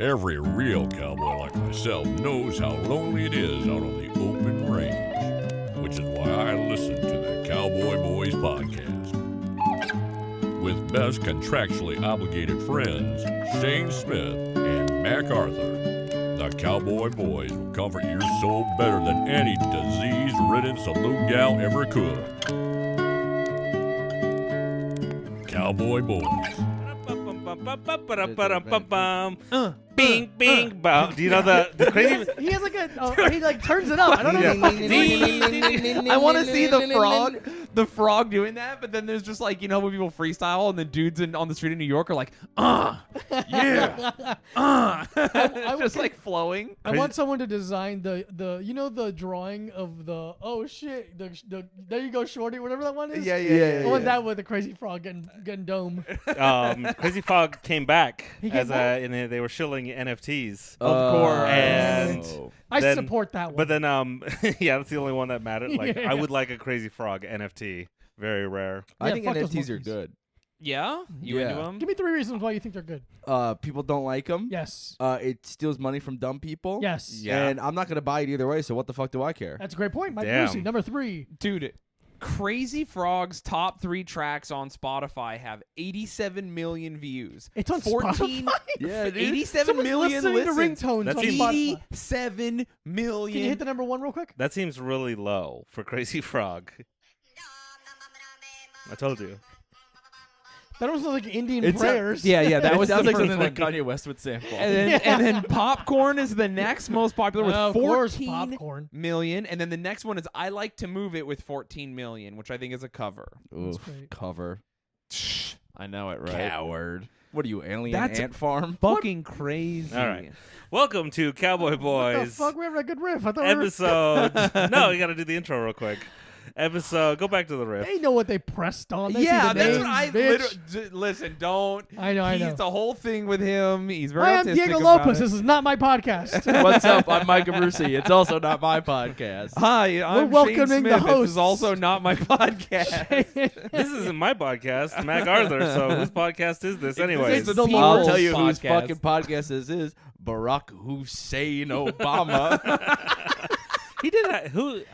Every real cowboy like myself knows how lonely it is out on the open range, which is why I listen to the Cowboy Boys podcast. With best contractually obligated friends, Shayne Smith and Mac Arthur, the Cowboy Boys will comfort your soul better than any disease-ridden saloon gal ever could. Cowboy Boys. Bing, bing, bow. Do you know the crazy? He has like he like turns it up. I don't know the fucking noise. I want to see the frog doing that, but then there's just like, you know, when people freestyle and the dudes on the street in New York are like, yeah, just like flowing. I want someone to design the you know the drawing of the the there you go shorty, whatever that one is. Yeah. I want that with the crazy frog getting dome. Crazy Frog came back back? and they were shilling NFTs. Of course. And I then- support that one. But then, yeah, that's the only one that mattered. Like, Yeah. I would like a Crazy Frog NFT. Very rare. I Yeah, think fuck those NFTs are monkeys. good. Yeah, you Yeah. into them? Give me 3 reasons why you think they're good. People don't like them. Yes. It steals money from dumb people. Yes. Yeah. And I'm not gonna buy it either way. So what the fuck do I care? That's a great point. Mike Damn. Brucey, number 3. Dude, Crazy Frog's top 3 tracks on Spotify have 87 million views. It's on 14 Spotify. Yeah, dude. 87 Someone's million listening to listens. ringtones That on seems- Spotify. 87 million. Can you hit the number 1 real quick? That seems really low for Crazy Frog. I told you. That was like Indian It's prayers. Yeah, that It was sounds the like first something one. that Kanye West would sample. And then Popcorn is the next most popular with Of course, 14 Popcorn. million. And then the next one is I Like to Move It with 14 million, which I think is a cover. Oof, great. cover. I know it, right? Coward. What are you, alien That's ant farm? Fucking crazy. All right. Welcome to Cowboy What the Boys. fuck? We're having a good riff. I thought we were... Episode. No, you got to do the intro real quick. Episode. Go back to the riff. They know what they pressed on. They Yeah, see the that's names, what I bitch. listen. Don't. I know. He's the whole thing with him. He's very. I am autistic Diego about Lopez. it. This is not my podcast. What's up? I'm Mike Abrusci. It's also not my podcast. Hi, I'm welcoming Shayne the Smith. This hosts. is also not my podcast. This isn't my podcast, Mac Arthur. So whose podcast is this, anyways? It's the I'll People's tell you whose podcast. fucking podcast this is. Barack Hussein Obama. He did that. Who He has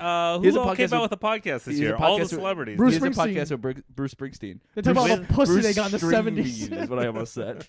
a all podcast came out with- with a podcast this he has a year? All the podcast with- celebrities. Bruce He has a Springsteen. podcast with Bruce Springsteen. They talk about all the pussy Bruce they got in the Stringbean 70s. is what I almost said.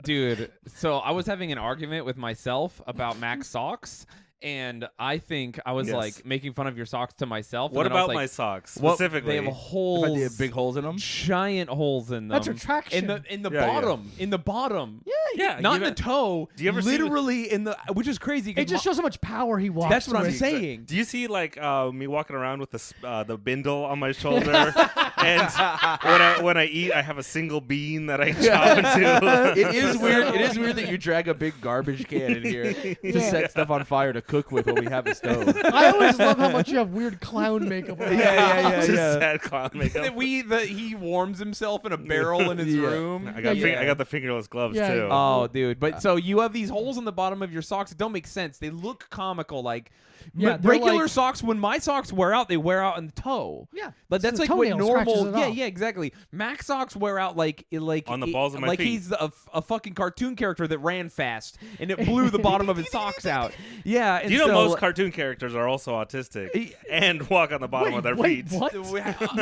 Dude, so I was having an argument with myself about Mac's socks, and I think I was Yes. like making fun of your socks to myself. What and then I was about my like, socks what- specifically? They have holes. If I did big holes in them. giant holes in them. That's retraction. In the Yeah, yeah. bottom. In the bottom. yeah, Not you in the toe. do you ever see literally in the, which is crazy. 'cause It just shows how much power he walks that's what I'm with. saying. Do you see like me walking around with the bindle on my shoulder, and when I eat, I have a single bean that I chop into. It is weird. It is weird that you drag a big garbage can in here to set stuff on fire to cook with when we have a stove. I always love how much you have weird clown makeup on. Just sad clown makeup. He warms himself in a barrel in his Yeah. room. I got Yeah. I got the fingerless gloves Yeah. too. Oh, dude. But so you have these holes in the bottom of your socks that don't make sense. They look comical. Like Yeah, they're regular like- socks, when my socks wear out, they wear out in the toe. Yeah. But So that's the like what toenail scratches normal. it Yeah, off. yeah, exactly. Mac socks wear out like On the balls of my like feet. he's a fucking cartoon character that ran fast and it blew the bottom of his socks out. Yeah. And Do you know so, most cartoon characters are also autistic and walk on the bottom of their Wait, feet? what?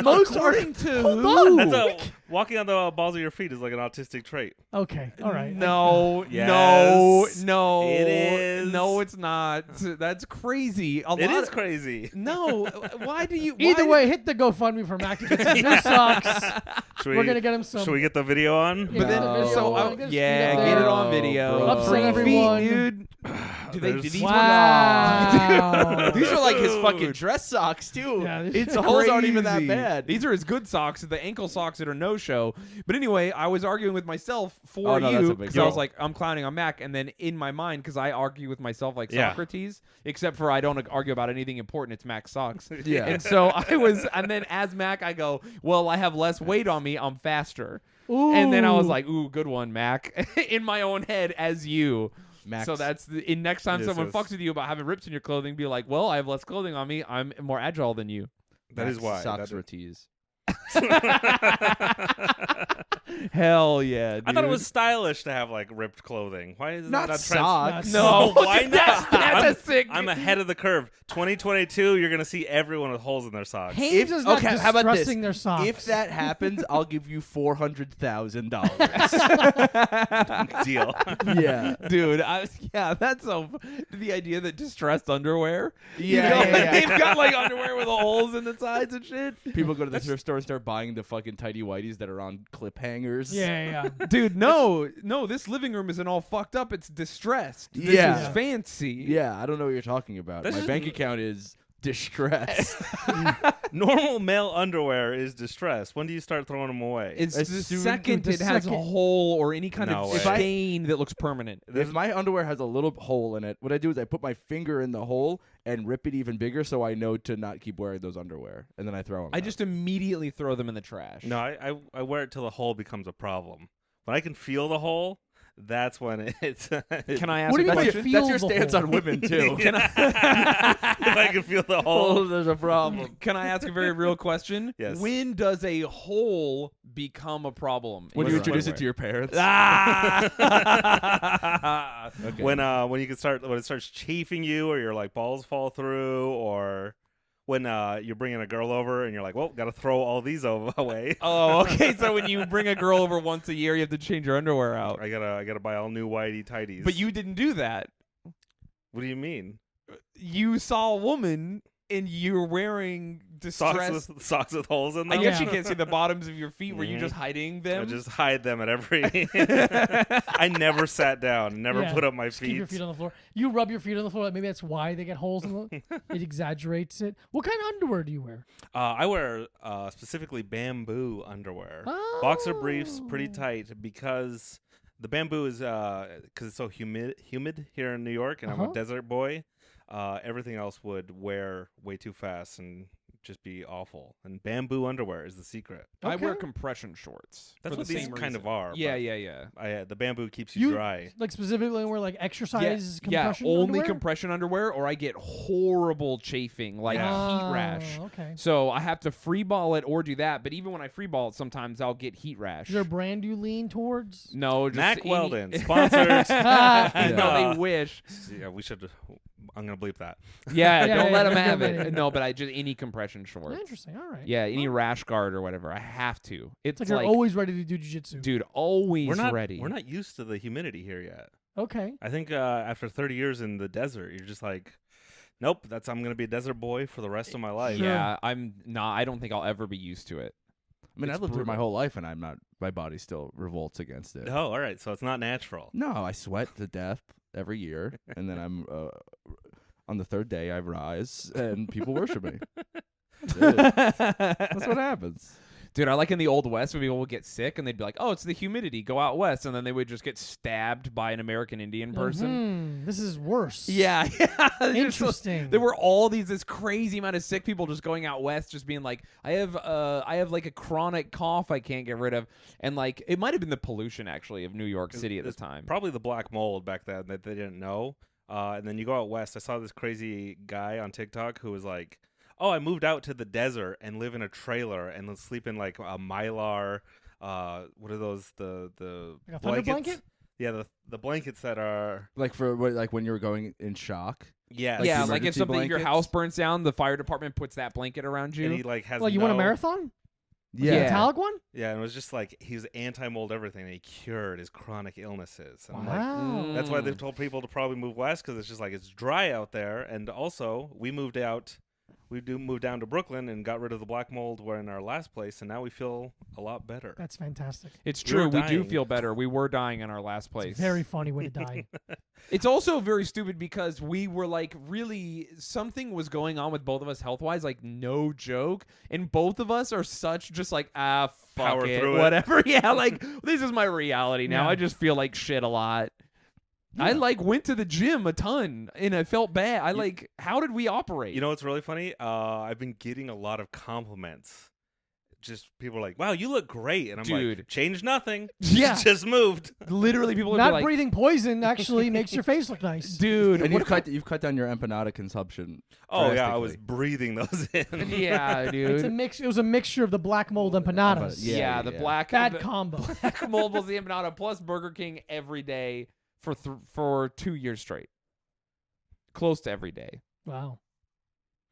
Most according to Hold who? on. That's walking on the balls of your feet is like an autistic trait. Okay. All right. No, Yes, no, it is. No, it's not. That's crazy. It is crazy. No, why do you? Either why- way, hit the GoFundMe for Mac to get some new socks. Should We're gonna get him some. Should we get the video on? Yeah. But then, Video so on, get his feet yeah, up get there. it on video. Bro. Upset Free everyone. feet, dude. Do they? Do There's- these Wow. These are like his fucking dress socks too. Yeah, this It's shit the holes aren't even that crazy. bad. These are his good socks, the ankle socks that are no show. But anyway, I was arguing with myself for Oh, no, that's you a big because I was deal. like, I'm clowning on Mac, and then in my mind, because I argue with myself like Yeah. Socrates, except for I don't argue about anything important. It's Mac's socks. Yeah. And so I was, and then as Mac, I go, well, I have less weight on me. I'm faster. Ooh. And then I was like, ooh, good one, Mac. In my own head as you. Max. So that's in next time Yes, someone yes. fucks with you about having rips in your clothing, be like, well, I have less clothing on me. I'm more agile than you. That is why. Socrates. Hell yeah, dude. I thought it was stylish to have like ripped clothing. Why is not that socks. No, why not? That's a sick. I'm ahead of the curve. 2022, you're gonna see everyone with holes in their socks. Haynes is not okay, how about this? distressing their socks. If that happens, I'll give you $400,000. Deal. Yeah. Dude, that's so. The idea that distressed underwear. Yeah. They've got like underwear with holes in the sides and shit. People go to the thrift store and start buying the fucking tighty whities that are on clip hangers. yeah. Dude, no, this living room isn't all fucked up. It's distressed. This Yeah. is fancy. Yeah, I don't know what you're talking about. This My is- bank account is distressed. Normal male underwear is distressed. When do you start throwing them away? It's As the soon- second the it has a second- hole or any kind No of way. stain that looks permanent. If my underwear has a little hole in it, what I do is I put my finger in the hole and rip it even bigger so I know to not keep wearing those underwear. And then I throw them I just immediately throw them in the trash. No, I wear it till the hole becomes a problem. When I can feel the hole, that's when it's. Can I ask What do a you mean by question? feel That's your the stance hole? on women, too. Can I, if I can feel the hole. There's a problem. can I ask a very real question? Yes. When does a hole become a problem? When in you your introduce it underwear? to your parents. Ah! Okay. When it starts chafing you, or your like balls fall through, or when you're bringing a girl over and you're like, well, gotta throw all these away. Oh, okay. So when you bring a girl over once a year, you have to change your underwear out. I gotta buy all new whitey tighties. But you didn't do that. what do you mean? You saw a woman and you're wearing distressed. Socks with holes in I them. guess Yeah. you can't see the bottoms of your feet. Were you Mhm. just hiding I them? just hide them at every. I never sat down. Never Yeah. put up my Just keep feet. your feet on the floor. You rub your feet on the floor. Like maybe that's why they get holes in them. It exaggerates it. What kind of underwear do you wear? I wear specifically bamboo underwear. Boxer briefs, pretty Oh. tight, because the bamboo is because it's so humid here in New York, and I'm Uh-huh. a desert boy. Everything else would wear way too fast and just be awful. And bamboo underwear is the secret. I wear Okay. compression shorts. That's for what the these same kind of reason. are. Yeah, but yeah. the bamboo keeps you dry. Like specifically wear like exercise Yeah, compression only underwear? compression underwear, or I get horrible chafing, like Yeah. heat rash. Okay. So I have to free ball it or do that. But even when I free ball it, sometimes I'll get heat rash. Is there a brand you lean towards? No, just Mac any- Weldon, sponsors. No, they wish. Yeah, we should. I'm gonna bleep that. Yeah, Yeah, don't yeah, let yeah, them have yeah. it. No, but I just any compression shorts. Interesting. All right. Yeah, any rash guard or whatever. I have to. It's It's like you're always ready to do jiu-jitsu. dude, always We're not ready. We're not used to the humidity here yet. Okay. I think after 30 years in the desert, you're just like, nope. I'm gonna be a desert boy for the rest of my life. Sure. Yeah, I'm not. I don't think I'll ever be used to it. I mean, It's I've lived through my brutal. whole life, and I'm not. My body still revolts against it. Oh, all right. So it's not natural. No, I sweat to death every year, and then I'm on the third day I rise, and people worship me. That's it. That's what happens. Dude, I like in the Old West when people would get sick and they'd be like, "Oh, it's the humidity. Go out west," and then they would just get stabbed by an American Indian person. This is worse. Yeah, yeah. It's just so- Interesting. There were all this crazy amount of sick people just going out west, just being like, I have like a chronic cough I can't get rid of, and like it might have been the pollution actually of New York City at the It's time. Probably the black mold back then that they didn't know. And then you go out west. I saw this crazy guy on TikTok who was like, "Oh, I moved out to the desert and live in a trailer and sleep in like a mylar. What are those? The Like a thunder blankets? blanket? Yeah, the blankets that are Like like when you were going in shock. yeah Like yeah, the like if emergency something your blankets? house burns down, the fire department puts that blanket around you. And he like has Well, you want a no- marathon? Yeah. Yeah. Metallic one? Yeah, and it was just like he was anti-mold everything. And he cured his chronic illnesses. And I'm like, Wow. that's why they've Mm. told people to probably move west because it's just like it's dry out there. And also, we moved down to Brooklyn and got rid of the black mold we're in our last place, and now we feel a lot better. That's fantastic. It's We were true. We do dying. feel better. We were dying in our last place. It's a very funny way to die. It's also very stupid because we were like really something was going on with both of us health wise, like no joke. And both of us are such just like fuck Power it, through it. whatever. Yeah, like this is my reality now. Yeah. I just feel like shit a lot. I like went to the gym a ton and I felt bad. I like how did we operate? You know what's really funny? I've been getting a lot of compliments just people are like, "Wow, you look great," and I'm Dude. like, "Changed nothing. Yeah. just moved." Literally, people would be Not like, breathing poison actually makes your face look nice. dude. And what you've cut down your empanada consumption. Oh yeah, I was drastically. breathing those in. yeah, It's a dude. mix. It was a mixture of the black mold empanadas. Yeah, the black Bad the combo. black mold was the empanada plus Burger King every day for 2 years straight. Close to every day. Wow.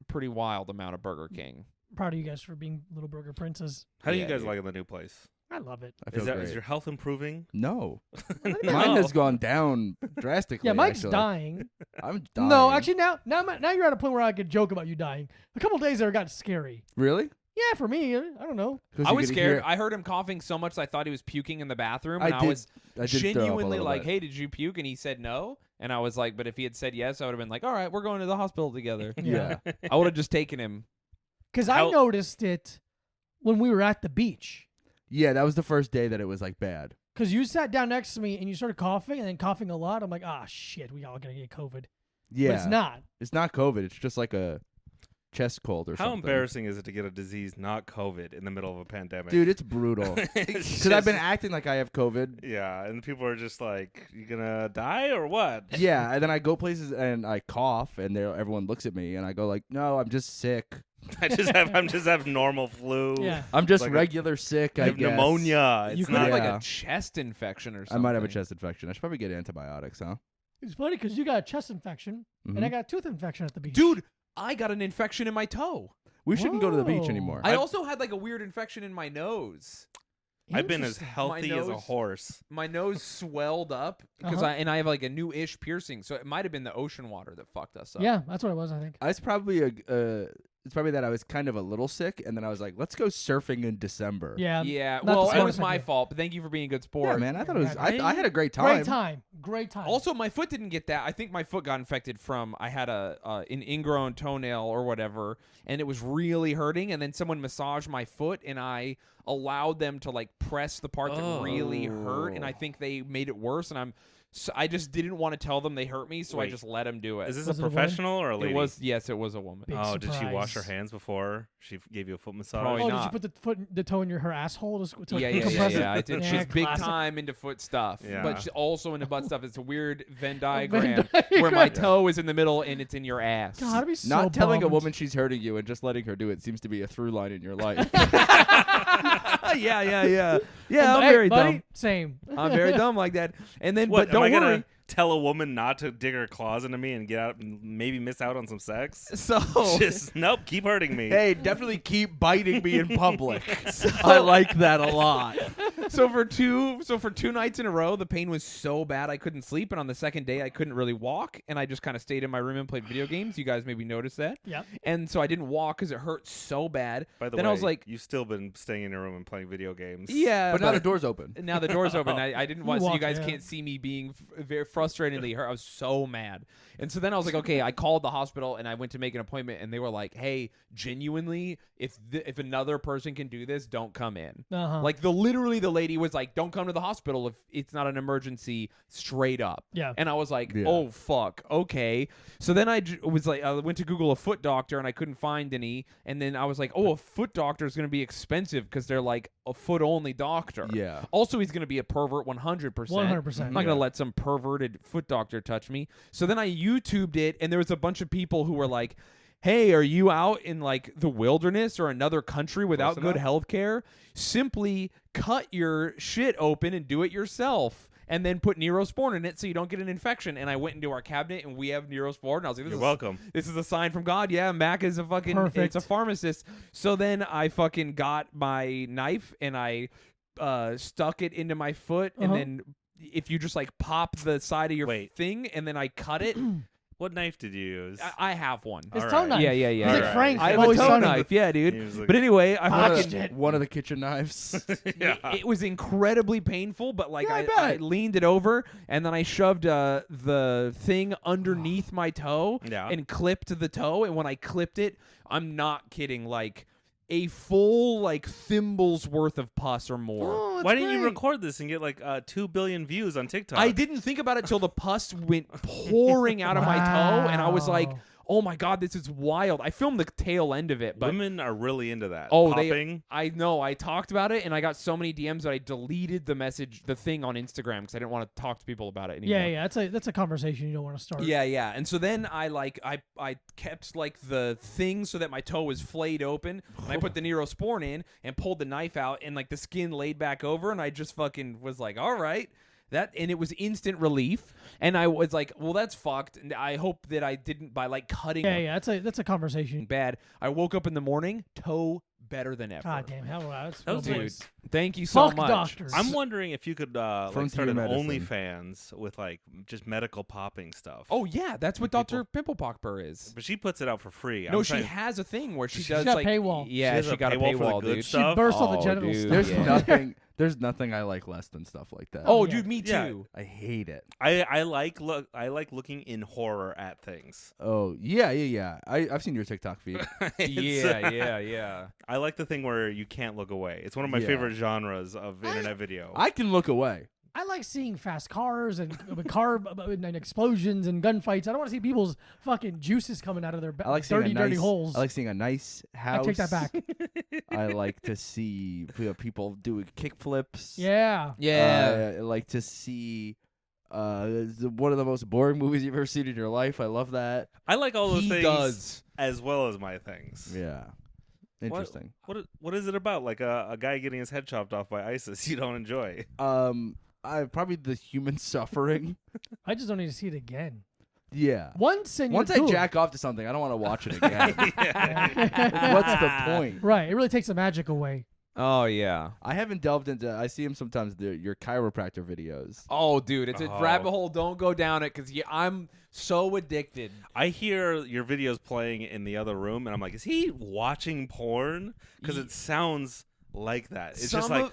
Pretty wild amount of Burger King. Proud of you guys for being little burger princes. How do you Yeah, guys dude. like in the new place? I love it. I feel Is great. your health improving? No, No. mine has gone down drastically. Yeah, Mike's actually. dying. I'm dying. No, actually now you're at a point where I could joke about you dying. A couple days there got scary. Really? Yeah, for me, I don't know. 'Cause I you was could scared. hear- I heard him coughing so much I thought he was puking in the bathroom. I And I, did- was I did throw up a genuinely little like, bit. hey, did you puke? And he said no. And I was like, but if he had said yes, I would have been like, all right, we're going to the hospital together. Yeah. I would have just taken him. Because I How- noticed it when we were at the beach. Yeah, that was the first day that it was like bad. Because you sat down next to me and you started coughing and then coughing a lot. I'm like, shit, we all gonna get COVID. Yeah, But it's not. It's not COVID. It's just like a chest cold or How something. embarrassing is it to get a disease not COVID in the middle of a pandemic? Dude, it's brutal. It's Because I've been just- acting like I have COVID. Yeah, and people are just like, "You gonna die or what?" Yeah, and then I go places and I cough, and everyone looks at me, and I go like, "No, I'm just sick. I'm just have normal flu. Yeah. I'm just Like a- regular sick. I I have guess. pneumonia. You It's could not have like Yeah. a chest infection or I something. might have a chest infection. I should probably get antibiotics, huh? It's funny because you got a chest infection and I Mhm. got a tooth infection at the beach. Dude, I got an infection in my toe. We shouldn't go to the beach Whoa. anymore. I also had like a weird infection in my nose. I've been as Interesting. healthy as a nose- horse. My nose swelled up because Uh-huh. I have like a new-ish piercing, so it might have been the ocean water that fucked us up. Yeah, that's what it was, I think. It's probably it's probably that I was kind of a little sick, and then I was like, "Let's go surfing in December." Yeah. Yeah, Not the well, it smartest was my idea. fault, but thank you for being a good Yeah, sport. man. I thought it was. Right. I had a great time. Great time. Great time. Also, my foot didn't get that. I think my foot got infected from I had an ingrown toenail or whatever, and it was really hurting. And then someone massaged my foot, and I allowed them to like press the part that really hurt, and I think they made it worse. And I just didn't want to tell them they hurt me, so I Wait. just let them do it. Is this Was a it a woman? professional or a lady? It was it was a woman. Big Oh, did she wash her surprise. hands before she gave you a foot massage? Probably Oh, not. did you put the toe in her asshole to Yeah. compress it? I did. Yeah, She's big classic. time into foot stuff, Yeah. but she's also into butt stuff. It's a weird Venn Venn diagram where my diagram. toe is in the middle and it's in your ass. God, I'd be so Not telling a bummed. woman she's hurting you and just letting her do it seems to be a through line in your life. yeah. Yeah, I'm Hey, very buddy, dumb. same. I'm very dumb like that. And then, What, but don't am I worry. gonna tell a woman not to dig her claws into me and get out and maybe miss out on some sex? So Just nope, keep hurting me. Hey, definitely keep biting me in public. I like that a lot. so for two nights in a row, the pain was so bad I couldn't sleep, and on the second day I couldn't really walk, and I just kind of stayed in my room and played video games. You guys maybe noticed that. Yeah. And so I didn't walk because it hurt so bad. By the then way, I was like, you've still been staying in your room and playing video games. yeah, But now the door's open. Now the door's open. I didn't want, so you walk, guys yeah. can't see me being very frustratingly hurt. I was so mad. And so then I was like, okay, I called the hospital and I went to make an appointment, and they were like, hey, genuinely, if another person can do this, don't come in. Uh-huh. Like literally the lady was like, don't come to the hospital if it's not an emergency, straight up. Yeah. And I was like, Yeah. oh fuck, okay. So then I was like, I went to Google a foot doctor and I couldn't find any. And then I was like, oh, a foot doctor is going to be expensive because they're like a foot only doctor. Yeah. Also, he's going to be a pervert 100%. 100%. I'm not going to let some perverted foot doctor touch me. So then I YouTubed it, and there was a bunch of people who were like, hey, are you out in like the wilderness or another country without Close good enough. health care? Simply cut your shit open and do it yourself. And then put Neosporin in it so you don't get an infection. And I went into our cabinet and we have Neosporin. I was like, You're welcome. This is a sign from God. Yeah, Mac is a fucking Perfect. it's a pharmacist. So then I fucking got my knife and I stuck it into my foot, and Uh-huh. then if you just like pop the side of your Wait. thing and then I cut it. What knife did you use? I have one. His All toe right. knife. Yeah. He's All like right. Frank. I have from a Always toe Sunny. knife. Yeah, dude. He was like- But anyway, I Ah, fucking shit. One of the kitchen knives. yeah. it was incredibly painful, but like Yeah, I I bet. leaned it over and then I shoved the thing underneath my toe Yeah. and clipped the toe. And when I clipped it, I'm not kidding, like a full like thimble's worth of pus or more. Oh, that's Why didn't you great. record this and get like 2 billion views on TikTok? I didn't think about it till the pus went pouring out of my toe, and I was like, Wow. oh my God, this is wild. I filmed the tail end of it, but Women are really into that. oh, Popping. I know. I talked about it, and I got so many DMs that I deleted the thing on Instagram because I didn't want to talk to people about it anymore. Yeah. That's a conversation you don't want to start. Yeah. And so then I kept like the thing so that my toe was flayed open, and I put the Neosporin in and pulled the knife out, and like the skin laid back over, and I just fucking was like, all right. And it was instant relief, and I was like, well, that's fucked, and I hope that I didn't by like cutting Yeah. That's a conversation. bad. I woke up in the morning, toe better than ever. God damn, hell, that's That was real like- nice. Thank you so Fuck much. doctors. I'm wondering if you could like Frontier start an medicine. OnlyFans with like just medical popping stuff. Oh yeah, that's what People- Dr. Pimple Popper is. But she puts it out for free. No, I'm she trying- has a thing where she She's does got a like paywall. Yeah, She has she a got a paywall for the paywall, good dude. stuff. She burst all the Oh, genital dude. stuff. There's Yeah. nothing I like less than stuff like that. Oh, Yeah. dude, me Yeah. too. I hate it. I like looking in horror at things. Oh yeah. I've seen your TikTok feed. Yeah. I like the thing where you can't look away. It's one of my Yeah. favorite genres of internet video. I can look away. I like seeing fast cars and and explosions and gunfights. I don't want to see people's fucking juices coming out of their I like seeing dirty holes. I like seeing a nice I house. take that back. I like to see people doing kickflips. Yeah. I like to see one of the most boring movies you've ever seen in your life. I love that. I like all those He things does. as well as my things. Yeah. Interesting. What is it about? Like a guy getting his head chopped off by ISIS you don't enjoy? I probably the human suffering. I just don't need to see it again. Yeah. Once and Once you're I good. jack off to something, I don't want to watch it again. Yeah. What's the point? Right. It really takes the magic away. Oh yeah. I haven't delved into. I see him sometimes. Your chiropractor videos. Oh, dude, it's a Oh. rabbit hole. Don't go down it because I'm so addicted. I hear your videos playing in the other room, and I'm like, is he watching porn? Because it sounds like that. It's just like.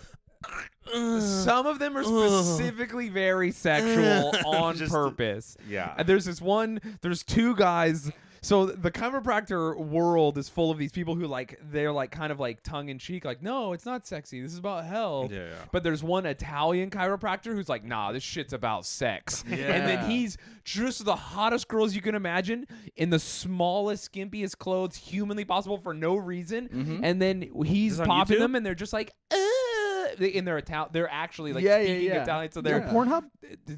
Some of them are specifically very sexual on Just- purpose. Yeah. And there's two guys. So the chiropractor world is full of these people who they're like kind of like tongue in cheek, like, no, it's not sexy. This is about health. Yeah. But there's one Italian chiropractor who's like, nah, this shit's about sex. And Yeah. then he's just the hottest girls you can imagine in the smallest, skimpiest clothes humanly possible for no reason. Mhm. And then he's Is this on popping YouTube? them, and they're just like, in their they're actually like Yeah, yeah, speaking yeah. Italian. So Is there they're a Pornhub?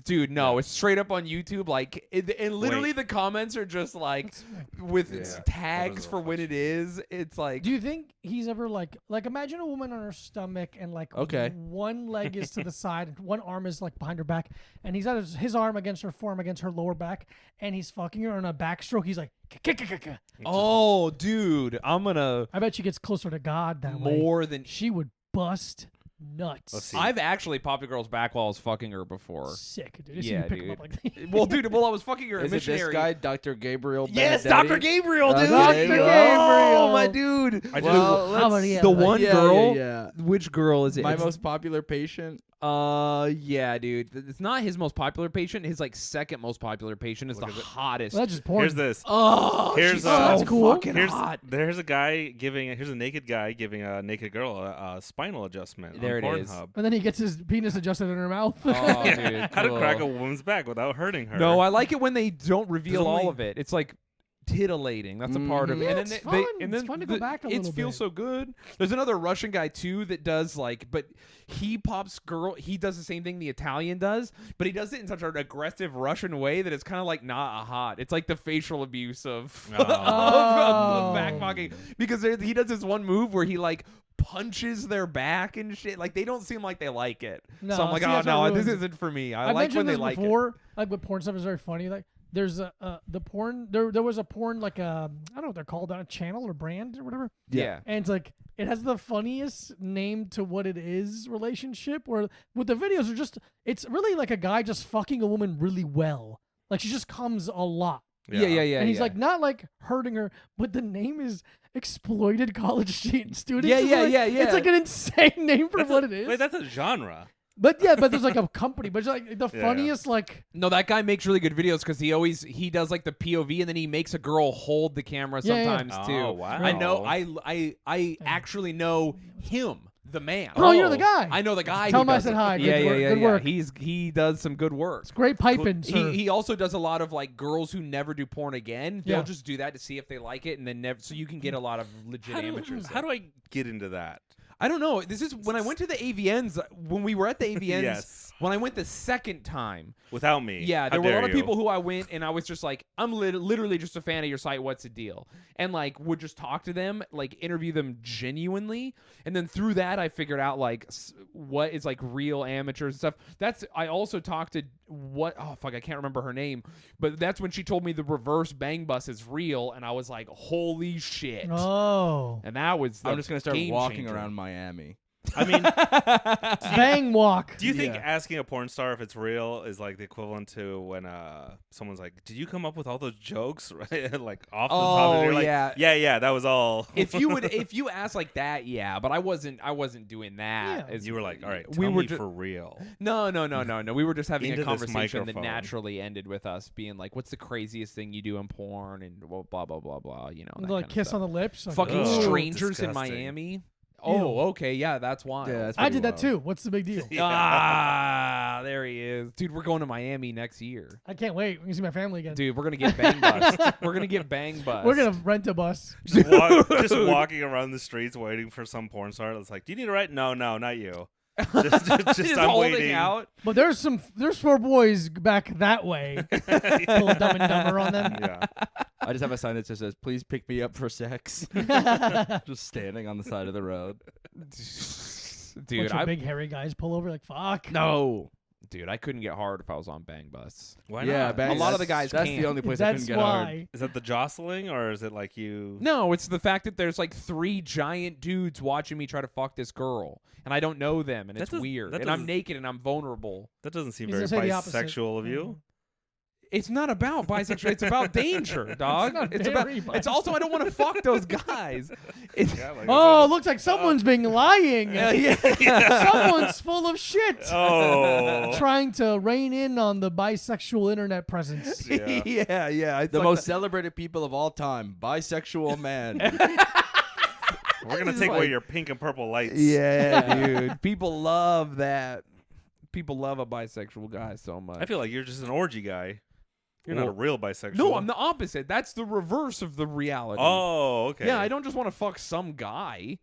dude, no, it's straight up on YouTube. Like, and literally the comments are just like with Yeah. tags for when it is. It's like, Do you think he's ever like imagine a woman on her stomach and like Okay. one leg is to the side and one arm is like behind her back and he's got his arm against her forearm against her lower back and he's fucking her on a backstroke. He's like, "K-k-k-k-k." oh, dude, I'm gonna I bet she gets closer to God that way. more than. She would bust nuts. Let's see. I've actually popped a girl's back while I was fucking her before. Sick, dude. Yeah, You pick him dude. up like that. Well, dude, I was fucking her. Is it this missionary. guy, Dr. Gabriel? Yes, Benedetti? Dr. Gabriel, dude. Okay, Dr. Oh, Gabriel. my dude. I just- Well, How let's- many The one yeah, girl. Yeah, Which girl is it? My It's- most popular patient. Yeah, dude. It's not his most popular patient. His like second most popular patient is Look the at it. hottest. Well, that's just porn. Here's this. Oh, Here's, she's uh, so That's cool. fucking Here's hot. there's a guy giving here's a naked guy giving a naked girl a spinal adjustment. There on it is. Pornhub. And then he gets his penis adjusted in her mouth. Oh, Yeah. dude, How to crack a cool. woman's back without hurting her. No, I like it when they don't reveal There's only- all of it. It's like titillating. That's a part of it. Yeah, and it's then fun. and It's then fun to go back a it little feels bit. so good. There's another Russian guy too that does like, but he pops girl. He does the same thing the Italian does, but he does it in such an aggressive Russian way that it's kind of like not a hot. It's like the facial abuse of, Oh. of backpocketing because he does this one move where he like punches their back and shit. Like they don't seem like they like it. No, so I'm like, see, oh that's what no, this ruins it. isn't for me. I I've like when mentioned they this like it. before. Like, but porn stuff is very funny. Like, there's the porn. There was a porn like I don't know what they're called, a channel or brand or whatever. Yeah. And it's like it has the funniest name to what it is relationship. Where with the videos are just it's really like a guy just fucking a woman really well. Like she just comes a lot. Yeah. And he's like not like hurting her, but the name is exploited college students. Yeah, It's yeah, like- yeah, yeah. It's like an insane name for That's what a, it is. Wait, that's a genre. But yeah, but there's like a company, but it's like the Yeah. funniest like. No, that guy makes really good videos because he does like the POV and then he makes a girl hold the camera Yeah, yeah. sometimes too. Oh, wow. I know. I actually know him. The man. Oh, you're the guy. I know the guy. Tell who him I does said it. hi. Yeah, Good work. yeah, Good yeah. work. He does some good work. It's great piping, sir. He also does a lot of like girls who never do porn again. Yeah. They'll just do that to see if they like it, and then never. So you can get a lot of legit amateurs. How do I get into that? I don't know. This is when I went to the AVNs. When we were at the AVNs, Yes. when I went the second time. Without me. Yeah, How there were a dare lot of you. people who I went and I was just like, I'm literally just a fan of your site. What's the deal? And like would just talk to them, like interview them genuinely, and then through that I figured out like what is like real amateurs and stuff. I also talked to I can't remember her name, but that's when she told me the reverse bang bus is real, and I was like, holy shit! Oh. And that was I'm just gonna start game walking changer. around Miami. I mean, Bang walk. do you think Yeah. asking a porn star if it's real is like the equivalent to when someone's like, "Did you come up with all those jokes?" Right? Like off the top of it, Oh, you're like, yeah. yeah, that was all. if you ask like that, yeah, but I wasn't doing that. Yeah. as- You were like, "All right, we tell were me ju- for real." No. We were just having Into a this conversation that microphone. naturally ended with us being like, "What's the craziest thing you do in porn?" And blah blah blah blah. You know, that Like kind kiss of on stuff. the lips. Like, Fucking Ugh. strangers in Disgusting. Miami. Oh, okay, yeah, that's wild. Yeah, that's I pretty did that wild. too. What's the big deal? Ah, there he is, dude. We're going to Miami next year, I can't wait. We can see my family again. dude. We're gonna get bang bust. We're gonna get bang bust. We're gonna rent a bus. Just walking around the streets waiting for some porn star that's like, "Do you need a ride?" No, not you. Just I'm holding waiting. out. But there's 4 boys back that way. Pull a Dumb and Dumber on them. Yeah. I just have a sign that just says, "Please pick me up for sex." Just standing on the side of the road. Dude, Bunch of big hairy guys pull over like fuck. No. Dude, I couldn't get hard if I was on bang bus. Why Yeah, not? bang, A lot of the that's- guys That's can't. the only place I That's couldn't get hard. why. Is that the jostling, or is it like you? No, it's the fact that there's like 3 giant dudes watching me try to fuck this girl, and I don't know them, and That it's does- weird, that and I'm doesn't- naked and I'm vulnerable. That doesn't seem He's very gonna say the opposite. bisexual of you. It's not about bisexual. It's about danger, dog. not It's about. very It's also I don't want to fuck those guys. It's, Yeah, like, Oh, looks like someone's being lying. yeah. Someone's full of shit. Oh. Trying to rein in on the bisexual internet presence. Yeah. yeah. It's The like most celebrated people of all time, bisexual man. We're gonna It's take away like- your pink and purple lights. Yeah, dude. People love that. People love a bisexual guy so much. I feel like you're just an orgy guy. You're not a Well, real bisexual. No, I'm the opposite. That's the reverse of the reality. Oh, okay. Yeah, I don't just want to fuck some guy.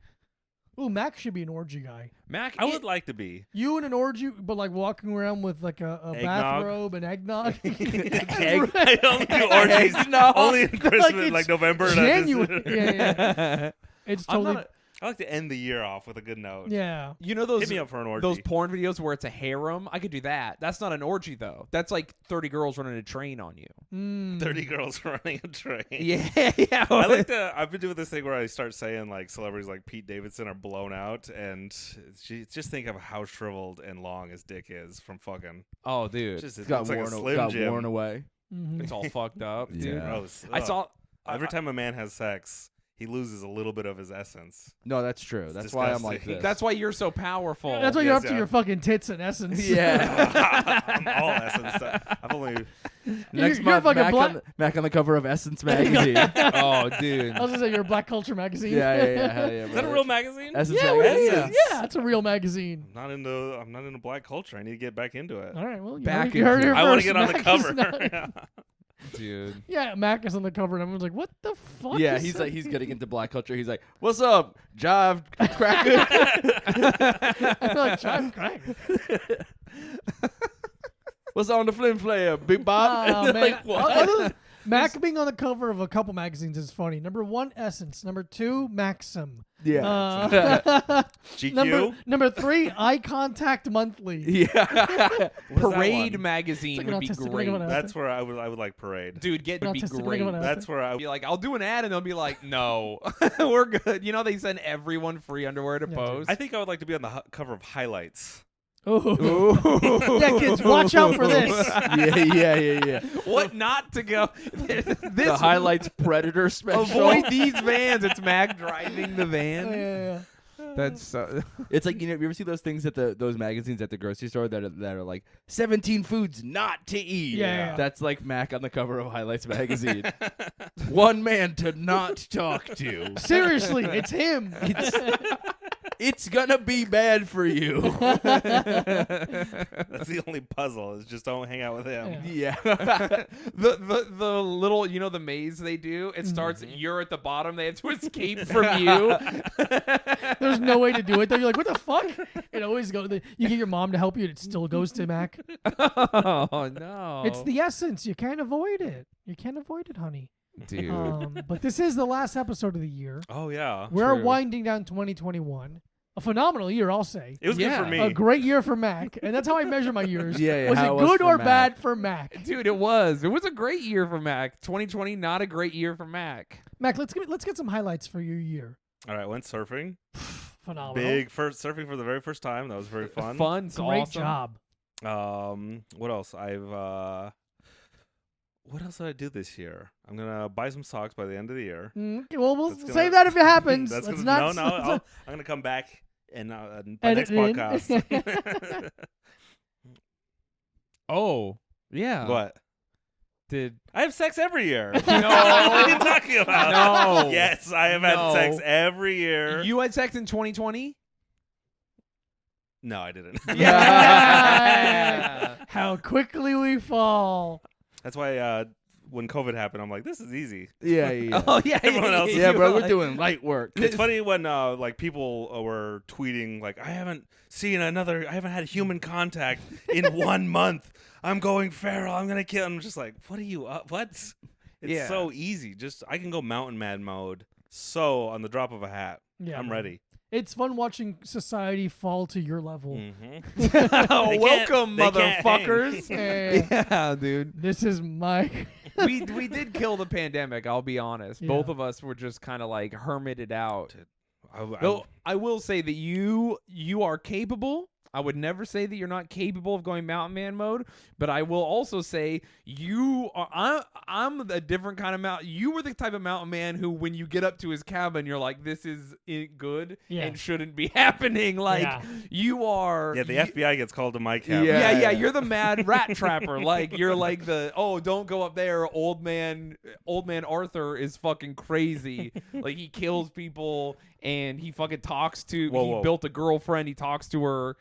Ooh, Mac should be an orgy guy. Mac, I would like to be. You in an orgy, but like walking around with like a Eggnog? bathrobe and eggnog. I don't do orgies. Eggnog. Only in Christmas, it's like November. and January. Yeah. It's I'm totally. not I like to end the year off with a good note. Yeah. you know those Hit me up for an orgy. those porn videos where it's a harem? I could do that. That's not an orgy though. That's like 30 girls running a train on you. 30 girls running a train. Yeah. I like to. I've been doing this thing where I start saying like celebrities like Pete Davidson are blown out, and just think of how shriveled and long his dick is from fucking. Oh, dude. Just, it got looks like a worn, Slim got Jim. worn away. Mhm. It's all fucked up, dude. Yeah. Gross. I Ugh. saw Every time a man has sex, he loses a little bit of his essence. No, that's true. It's That's why I'm like disgusting. this. That's why you're so powerful. That's why you're Yes, up to yeah. your fucking tits in essence. Yeah. I'm all essence. I've only. Next you're month, fucking Mac, black- Mac on the cover of Essence magazine. Oh, dude. I was gonna say you're a Black Culture magazine. yeah, hell yeah. Is that a brother. real magazine? Essence Yeah, magazine? yeah, Essence. yeah, it's a real magazine. I'm not into black culture. I need to get back into it. All right, well, you Back heard, you heard into it it. I want first. to get on the Mac cover. is not- Yeah. Dude. yeah, Mac is on the cover, and everyone's like, "What the fuck?" Yeah, is he's that?" like he's getting into black culture. He's like, "What's up, Jive Cracker?" I feel like Jive Crack. What's on the flim flare, Big Bob? Oh, And they're man. like, what? Other- Mac being on the cover of a couple magazines is funny. Number 1, Essence. Number 2, Maxim. Yeah. GQ. number 3, Eye Contact Monthly. Yeah. Parade one? magazine It's like would an be autistic great. thing about That's where I would like Parade. Dude, get would be Autistic great. thing about That's where I. Be like, I'll do an ad, and they'll be like, no, we're good. You know, they send everyone free underwear to Yeah, post. I think I would like to be on the cover of Highlights. Ooh. Yeah, kids, watch out for this. yeah. What not to go? This The highlights Predator special. Avoid these vans. It's Mac driving the Oh, van. yeah. That's It's like, you know, you ever see those things at those magazines at the grocery store that are like 17 foods not to eat? Yeah. That's like Mac on the cover of Highlights magazine. One man to not talk to. Seriously, it's him. It's gonna be bad for you. That's the only puzzle. Is just don't hang out with him. Yeah. the little, you know, the maze they do. It starts. You're at the bottom. They have to escape from you. There's no way to do it. Though you're like, what the fuck? It always goes. You get your mom to help you, and it still goes to Mac. Oh no! It's the essence. You can't avoid it. You can't avoid it, honey. dude. But this is the last episode of the year. Oh yeah. We're true. winding down 2021. A phenomenal year, I'll say. It was good for me. A great year for Mac, and that's how I measure my years. Yeah, was it how it was good for or Mac. bad for Mac? Dude, it was a great year for Mac. 2020, not a great year for Mac. Mac, let's get some highlights for your year. All right, went surfing. Phenomenal. Big first surfing for the very first time. That was very fun. Fun's Great awesome. job. What else? What else did I do this year? I'm gonna buy some socks by the end of the year. Okay, well, we'll That's save gonna- that if it happens. That's Let's gonna, not. I'm gonna come back and by Edit next it in. podcast. Oh, yeah. What? Did I have sex every year. No. What are you talking about? No. Yes, I have had No. sex every year. you had sex in 2020? No, I didn't. Yeah. How quickly we fall. That's why when COVID happened, I'm like, this is easy. Yeah. Oh yeah. Everyone else- Yeah, you bro, were we're like- doing light work. It's funny when like people were tweeting like, I haven't had human contact in 1 month. I'm going feral. I'm gonna kill. I'm just like, what are you up? What? It's Yeah. so easy. Just I can go mountain man mode. So on the drop of a hat, Yeah, I'm man. ready. It's fun watching society fall to your level. Mm-hmm. Oh, They welcome, can't hang. motherfuckers. Eh, Yeah, dude. This is my. we did kill the pandemic, I'll be honest. Yeah. Both of us were just kind of like hermited out. I, Though I will say that you are capable. I would never say that you're not capable of going mountain man mode, but I will also say you are. I'm a different kind of mountain. You were the type of mountain man who, when you get up to his cabin, you're like, "This is good Yeah. and shouldn't be happening." Like Yeah. you are. yeah, the you- FBI gets called to my cabin. Yeah, you're the mad rat trapper. Like you're like don't go up there. Old man Arthur is fucking crazy. Like he kills people and he fucking talks to. Whoa. He built a girlfriend. He talks to her.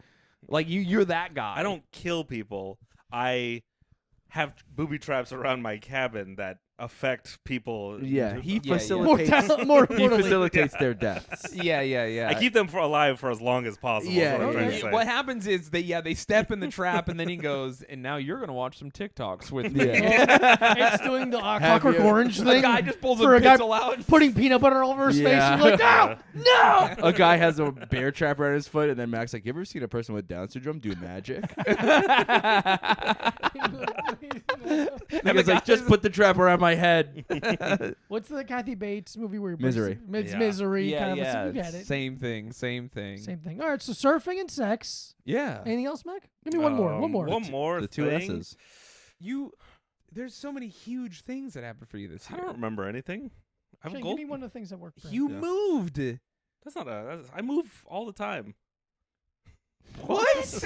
Like you're that guy. I don't kill people. I have booby traps around my cabin that affect people. Yeah, he Yeah, yeah. facilitates. More He importantly. facilitates their deaths. Yeah. I keep them alive for as long as possible. Yeah, is what I'm trying to okay. say. What happens is they step in the trap and then he goes, and now you're gonna watch some TikToks with me. Yeah. It's doing the Have Clockwork you- Orange The thing. guy just pulls for a a guy pixel out. And putting peanut butter all over his face. Yeah. You're like, no, no. A guy has a bear trap around his foot, and then Mac's like, "You ever seen a person with Down syndrome do magic?" And He's like, "Just put the trap around my head." What's the Kathy Bates movie where he Misery. It's Yeah. Misery. yeah, kind yeah. of. You get it. Same thing. Same thing. Same thing. All right, so surfing and sex. Yeah. Anything else, Mac? Give me one more. One more. One more. The two thing. S's. There's so many huge things that happened for you this I year. don't remember anything. I have a Shayne, goal. give me one of the things that worked. For You Yeah. moved. That's not a. I move all the time. What?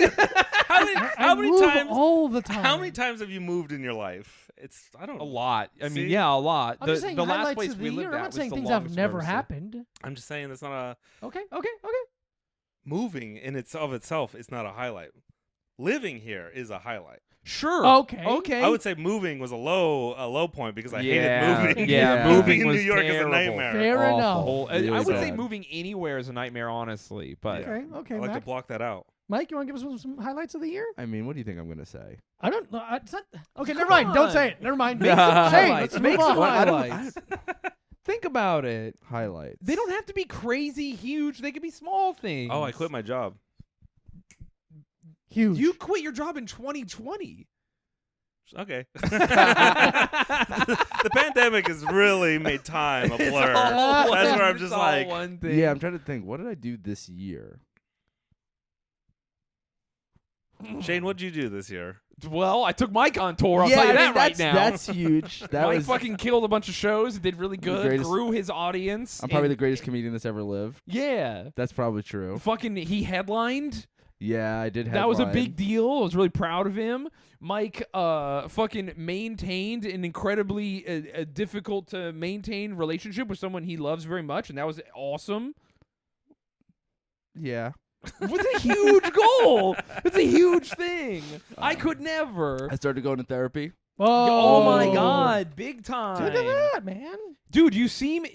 How many? I How many move times? all the time. How many times have you moved in your life? It's. I don't. A lot. I mean, See? yeah, a lot. I'm just saying the last highlights place of we the lived year. at I'm not was saying the things have longest never we've ever happened. I'm just saying that's not a. Okay. Moving in itself is not a highlight. Living here is a highlight. Sure. Okay. Okay. I would say moving was a low point because I Yeah, hated moving. yeah, Yeah. moving moving in was New York is a terrible. nightmare. Fair Awful. enough. Well, Really I would say bad. moving anywhere is a nightmare, honestly. But Yeah. Okay. I like to Mac. block that out. Mike, you want to give us some highlights of the year? I mean, what do you think I'm gonna say? I don't know. It's not, okay, Come never mind. Don't say on. it. Never mind. Make some Shayne, highlights. let's Make move some on. highlights. Think about it. Highlights. They don't have to be crazy, huge. They could be small things. Oh, I quit my job. Huge. You quit your job in 2020. Okay. The pandemic has really made time a blur. That's where I'm just like, one thing. Yeah, I'm trying to think. What did I do this year? Shayne, what'd you do this year? Well, I took Mike on tour. I'll yeah, tell you I mean, that right that's, now. That's huge. That Mike was. fucking killed a bunch of shows. Did really good. greatest- Grew his audience. I'm probably and- the greatest comedian that's ever lived. Yeah. That's probably true. Fucking, he headlined. Yeah, I did. That was a headline. big deal. I was really proud of him. Mike fucking maintained an incredibly difficult to maintain relationship with someone he loves very much, and that was awesome. Yeah. It's a huge goal. It's a huge thing. I could never. I started going to therapy. Oh my God, big time. Look at that, man. Dude, you seem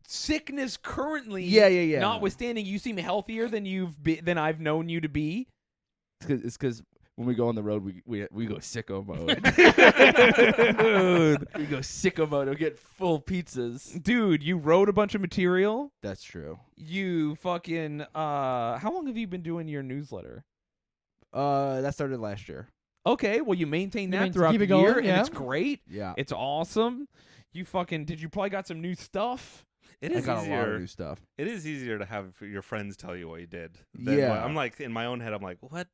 sickness currently. Yeah. Notwithstanding, you seem healthier than than I've known you to be. It's because when we go on the road, we go sicko mode. Dude. We go sicko mode. We get full pizzas. Dude, you wrote a bunch of material. That's true. You fucking how long have you been doing your newsletter? That started last year. Okay, well you maintain that maintain- throughout keep the it going, year, yeah. and it's great. Yeah. It's awesome. You probably got some new stuff. It I is got a lot of easier. new stuff. It is easier to have your friends tell you what you did. than Yeah. what- I'm like in my own head. I'm like, what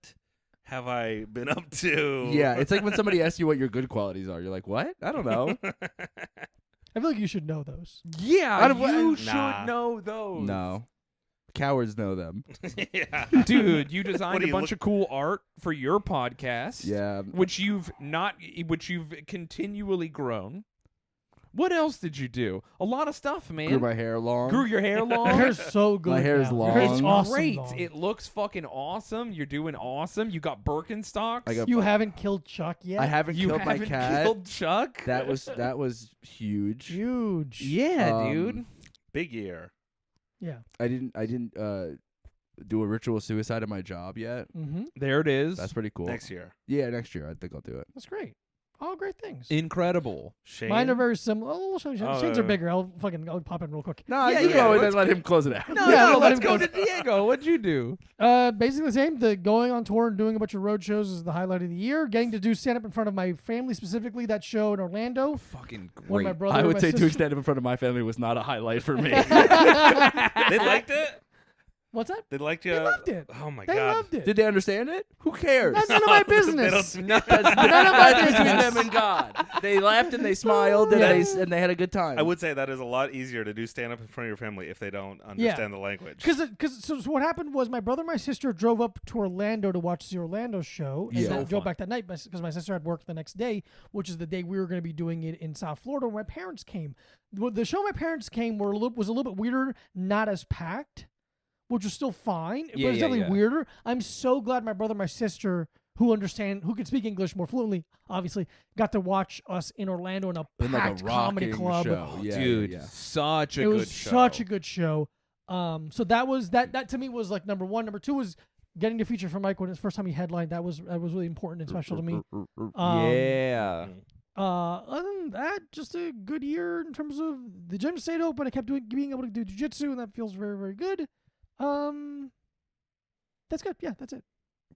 have I been up to? Yeah, it's like when somebody asks you what your good qualities are. You're like, what? I don't know. I feel like you should know those. Yeah, don't- you Nah. should know those. No. Cowards know them. Yeah. Dude, you What designed do a you bunch of cool art for your podcast. Yeah. Which you've continually grown. What else did you do? A lot of stuff, man. Grew my hair long. Grew your hair long. Your hair's so good. My hair is now. Your hair's long. awesome Great. long. It looks fucking awesome. You're doing awesome. You got Birkenstocks. I got- You haven't killed Chuck yet. I haven't you killed haven't my cat. killed Chuck. That was huge. Huge. Yeah, dude. Big year. Yeah. I didn't do a ritual suicide at my job yet. Mm-hmm. There it is. That's pretty cool. Next year. Yeah, next year I think I'll do it. That's great. All great things. Incredible. Shayne. Mine are very similar. Oh, Shane's are yeah. bigger. I'll pop in real quick. Nah, Yeah, you yeah, go and let's then let him close it out. No, Yeah, no, let let's him go go. to Diego. What'd you do? Basically the same. The going on tour and doing a bunch of road shows is the highlight of the year. Getting to do stand up in front of my family, specifically that show in Orlando. Fucking When my great. brother, I would my say sister. doing stand up in front of my family was not a highlight for me. They liked it. What's that? They liked you. They loved it. Oh my They god. loved it. Did they understand it? Who cares? That's none of my They business. don't- None of my That's between business. them and God. They laughed and they smiled and they had a good time. I would say that is a lot easier to do stand up in front of your family if they don't understand the language. So what happened was my brother and my sister drove up to Orlando to watch the Orlando show, and Yeah. then So drove fun. back that night because my sister had work the next day, which is the day we were going to be doing it in South Florida where my parents came. The show my parents came was a little bit weirder, not as packed, which was still fine, but it's definitely weirder. I'm so glad my brother and my sister, who can speak English more fluently, obviously, got to watch us in Orlando in a packed comedy rocking club. show. Yeah, Dude, yeah. such a It good was show. such a good show. So that to me was like number one. Number two was getting to feature for Mike when it's the first time he headlined. That was really important and special to me. Yeah. Other than that, just a good year in terms of the gym stayed open. I kept being able to do jiu-jitsu, and that feels very, very good. That's good. Yeah, that's it.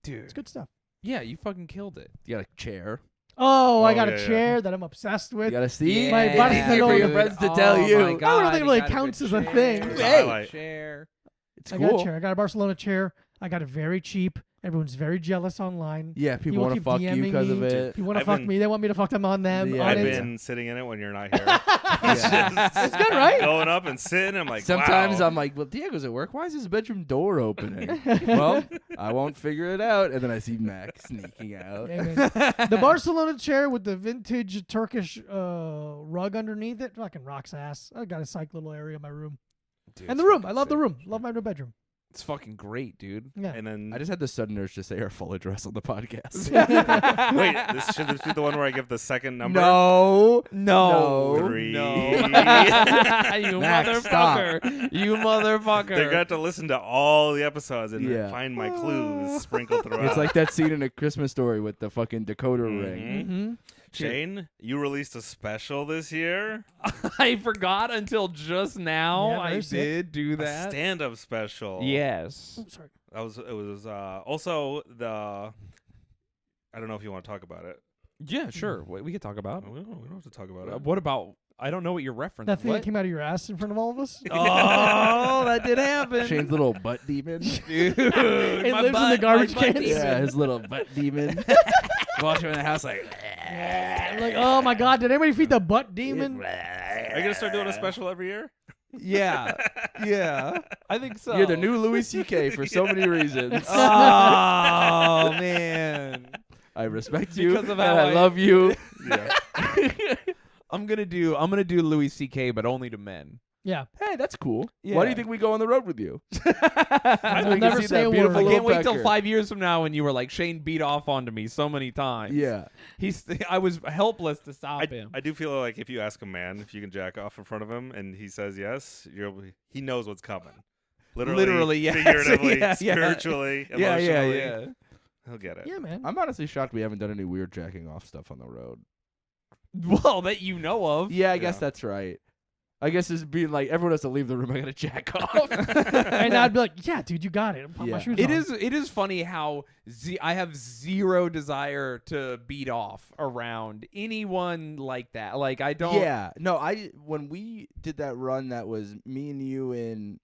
Dude. It's good stuff. Yeah, you fucking killed it. You got a chair. Oh, I Oh, got yeah, a yeah. chair that I'm obsessed with. You got to see. My Yeah, body's for your dude. friends to tell you. My God, I don't think it you really got a counts good as a chair. thing. It's a Hey. highlight. Chair. It's I cool. got a chair. I got a Barcelona chair. I got it very cheap. Everyone's very jealous online. Yeah, people want want to fuck you because of it. People want to I've fuck been- me. They want me to fuck them on them. Yeah, on I've it. been sitting in it when you're not here. Yeah. It's good, right? Going up and sitting. I'm like, Sometimes wow. I'm like, well, Diego's at work. Why is his bedroom door opening? Well, I won't figure it out. And then I see Mac sneaking out. Yeah, man. The Barcelona chair with the vintage Turkish rug underneath it fucking rocks ass. I got a psych little area in my room. Dude, And it's the room. fucking I love the sick. room. Love my new bedroom. It's fucking great, dude. Yeah. And then I just had the sudden urge to say our full address on the podcast. wait, should this be the one where I give the second number? No. No. No. 3. you Max, stop. motherfucker. You motherfucker. They're gonna have to listen to all the episodes and Yeah. find my clues sprinkled throughout. It's like that scene in A Christmas Story with the fucking decoder ring. Mm-hmm. Shayne, you released a special this year. I forgot until just now. Yeah, I very sick. did do A that. stand-up special. Yes. Oh, sorry. It was also the. I don't know if you want to talk about it. Yeah, sure. We can talk about. We don't have to talk about it. What about? I don't know what you're referencing. That thing What? that came out of your ass in front of all of us? Oh, that did happen. Shane's little butt demon. Dude, It my lives in the butt- garbage my butt cans. demon. Yeah, his little butt demon. Walks around the house like. Like, oh my God, did anybody feed the butt demon? Are you gonna start doing a special every year? Yeah, yeah. I think so. You're the new Louis C.K. for so many reasons. Oh man. I respect you. Because of and how I I- love you. Yeah. I'm gonna do Louis C.K. but only to men. Yeah. Hey, that's cool. Yeah. Why do you think we go on the road with you? I will never say a word. I can't wait till pecker. 5 years from now when you were like, Shayne beat off onto me so many times. Yeah. I was helpless to stop him. I do feel like if you ask a man if you can jack off in front of him and he says yes, he knows what's coming. Literally, yes. figuratively, Yeah, yeah. spiritually, Yeah, emotionally. yeah. He'll get it. Yeah, man. I'm honestly shocked we haven't done any weird jacking off stuff on the road. Well, that you know of. Yeah, I guess Yeah. that's right. I guess it's being like everyone has to leave the room. I gotta jack off. And I'd be like, yeah, dude, you got it. Put my Yeah. shoes It on. is funny how I have zero desire to beat off around anyone like that. Like I don't. Yeah, no. When we did that run, that was me and you in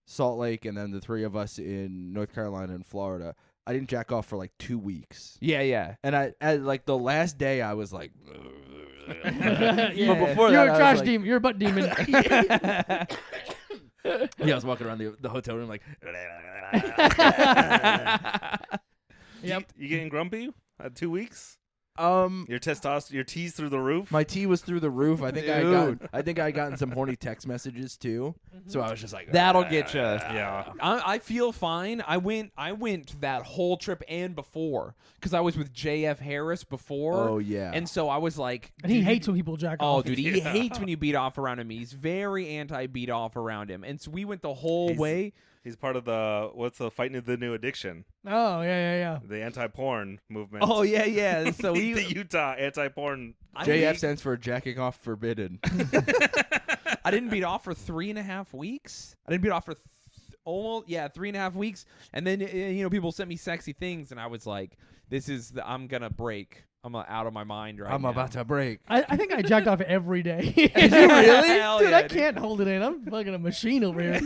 Salt Lake, and then the three of us in North Carolina and Florida. I didn't jack off for like 2 weeks, Yeah, yeah. and at like the last day, I was like. Yeah. But before You're that, a I trash was like, demon. You're a butt demon. Yeah, I was walking around the hotel room like. Yep. You getting grumpy at 2 weeks? Your Your tea's through the roof. my tea was through the roof. I think Dude. I had gotten some horny text messages too. So I was just like, That'll get you. Yeah. I feel fine. I went that whole trip and before because I was with JF Harris before. Oh yeah. And so I was like, And he dude, hates when people jack Oh, off. dude, he Yeah. hates when you beat off around him. He's very anti beat off around him. And so we went the whole way. He's part of what's the fighting the new addiction, Oh, yeah. the anti-porn movement. Oh, yeah, yeah. So the we. Utah anti-porn. JF stands for jacking off forbidden. I didn't beat off for 3.5 weeks. I didn't beat off for almost 3.5 weeks. And then people sent me sexy things, and I was like, I'm gonna break. I'm out of my mind right I'm now. about to break. I think I jacked off every day. Did you really? Hell Dude, yeah, I dude. can't hold it in. I'm fucking a machine over here.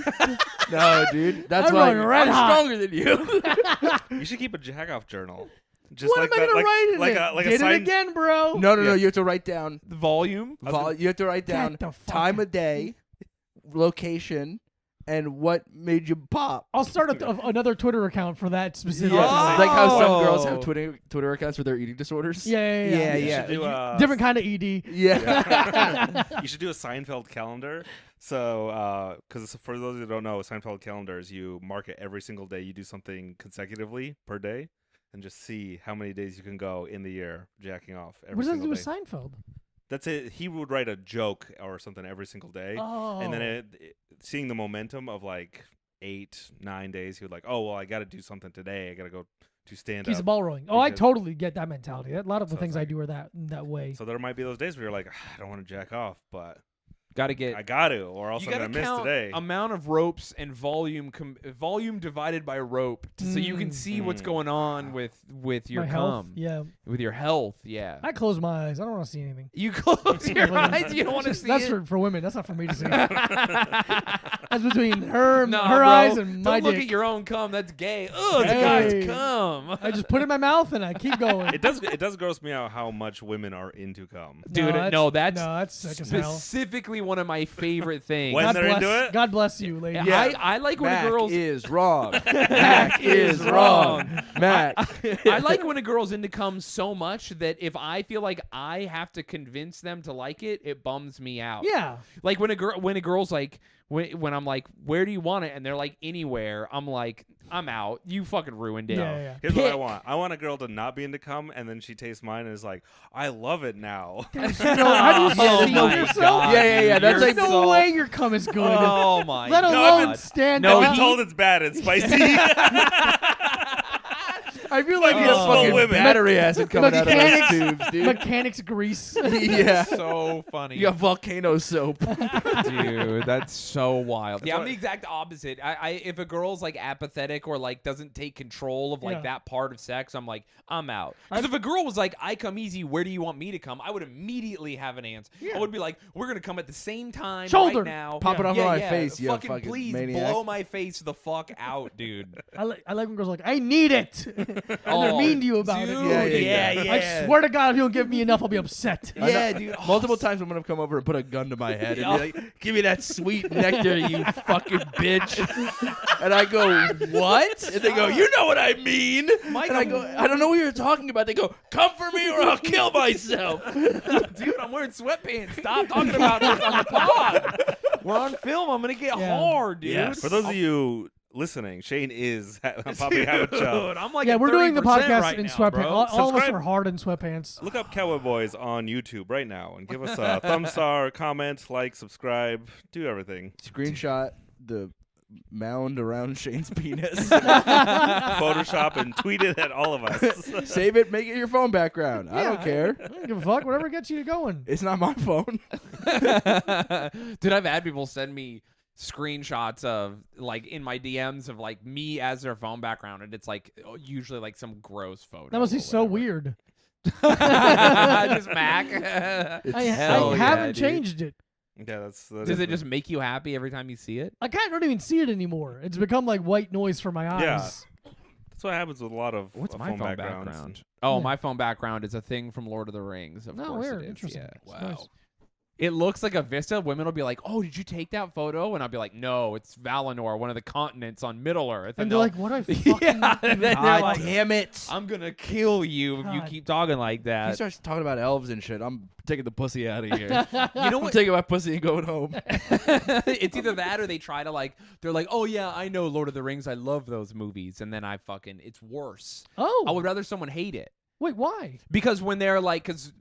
No, dude. That's I'm why running red I'm hot. stronger than you. You should keep a jack-off journal. Just What like am I that, gonna write in like it? a like Did a sign. it again, bro. No. Yeah. You have to write down. The volume. You have to write down Get the fuck time out. of day, location, and what made you pop. I'll start another Twitter account for that specific. Yeah, Oh. like how some girls have Oh. Twitter accounts for their eating disorders. Yeah. Yeah, You yeah. should do Different kind of ED. Yeah. You should do a Seinfeld calendar. So, because for those who don't know, Seinfeld calendar is you mark it every single day. You do something consecutively per day, and just see how many days you can go in the year jacking off every What does that do single with day. Seinfeld? That's it. He would write a joke or something every single day, Oh. and then seeing the momentum of like 8-9 days, he would like, oh well, I got to do something today. I got to go to stand Keeps the up. ball rolling. Oh, I because- totally get that mentality. A lot of the So it's things I like- do are that way. So there might be those days where you're like, I don't want to jack off, but Got to get. I got to, or else You I'm got to gonna miss count today. amount of ropes and volume divided by rope, so you can see what's Mm. going on with your My health. cum, Yeah. with your health. Yeah. I close my eyes. I don't want to see anything. You close your eyes. You don't want to see That's it. for women. That's not for me to see. That's between her Nah, her bro. eyes and my Don't look dick. at your own cum. That's gay. Ugh, it's a Hey. guy's cum. I just put it in my mouth and I keep going. It does gross me out how much women are into cum. Dude, that's sick as hell. specifically one of my favorite things. When God they're bless, into it? God bless you, lady. Yeah. I like when Mac a girl's is wrong. Mac is wrong. Mac. I like when a girl's into cum so much that if I feel like I have to convince them to like it, it bums me out. Yeah. Like when a girl's like when I'm like, where do you want it? And they're like, anywhere. I'm like, I'm out. You fucking ruined it. Yeah. Here's what I Pick. want. I want a girl to not be into cum, and then she tastes mine and is like, I love it now. Have you seen my yourself? God, Yeah. dude, That's you're like no so- way your cum is good. Oh my Let God. alone been- stand No, I've up. been told it's bad. It's spicy. I feel like Fucking it's small fucking women. Battery acid coming out of Mechanics- those tubes, dude. mechanics grease. Yeah. So funny. You got volcano soap. Dude, that's so wild. Yeah, I'm what- the exact opposite. I if a girl's like apathetic or like doesn't take control of like Yeah. that part of sex, I'm like, I'm out. Because if a girl was like, I come easy, where do you want me to come? I would immediately have an answer. Yeah. I would be like, we're gonna come at the same time Shoulder. right now. Pop it off yeah, my yeah. face, you fucking fucking please maniac. blow my face the fuck out, dude. I like when girls are like, I need it. And they're mean to you about dude, it. Yeah. I swear to God, if you don't give me enough, I'll be upset. Yeah, dude. Multiple times I'm gonna come over and put a gun to my head and be like, "Give me that sweet nectar, you fucking bitch." And I go, "What?" And they go, "You know what I mean." Mike, And I go, "I don't know what you're talking about." They go, "Come for me or I'll kill myself." Dude, I'm wearing sweatpants. Stop talking about this on the pod. We're on film. I'm gonna get Yeah. hard, dude. Yes. For those of you listening, Shayne is popping out a chub. Dude, I'm like Yeah, at we're doing the 30% podcast right in now, sweatpants. bro. All of us Subscribe. are hard in sweatpants. Look up Cowboy Boys on YouTube right now and give us a thumbs star, comment, like, subscribe, do everything. Screenshot the mound around Shayne's penis. Photoshop and tweet it at all of us. Save it, make it your phone background. I don't care. I don't give a fuck. Whatever gets you going. It's not my phone. Dude, I've had people send me screenshots of like in my DMs of like me as their phone background, and it's like usually like some gross photo. That must be or so whatever. weird. Just Mac. It's I hell yeah, haven't dude. changed it. Yeah, that Does is it just make you happy every time you see it? I kind of don't even see it anymore. It's become like white noise for my eyes. Yeah. That's what happens with a lot of What's my phone phone backgrounds. background? Oh, Yeah. my phone background is a thing from Lord of the Rings. Of No, course weird. it is. Interesting. Yeah. It's nice. It looks like a vista. Women will be like, "Oh, did you take that photo?" And I'll be like, "No, it's Valinor, one of the continents on Middle Earth." And they'll- they're like, what I fucking yeah, and then they're God like, damn it. "I'm gonna kill you if you God. keep talking like He that." starts talking about elves and shit. I'm taking the pussy out of here. You know I'm what? taking my pussy and going home. It's either that or they try to like. They're like, "Oh yeah, I know Lord of the Rings. I love those movies," and then it's worse. Oh. I would rather someone hate it. Wait, why? Because when they're like, because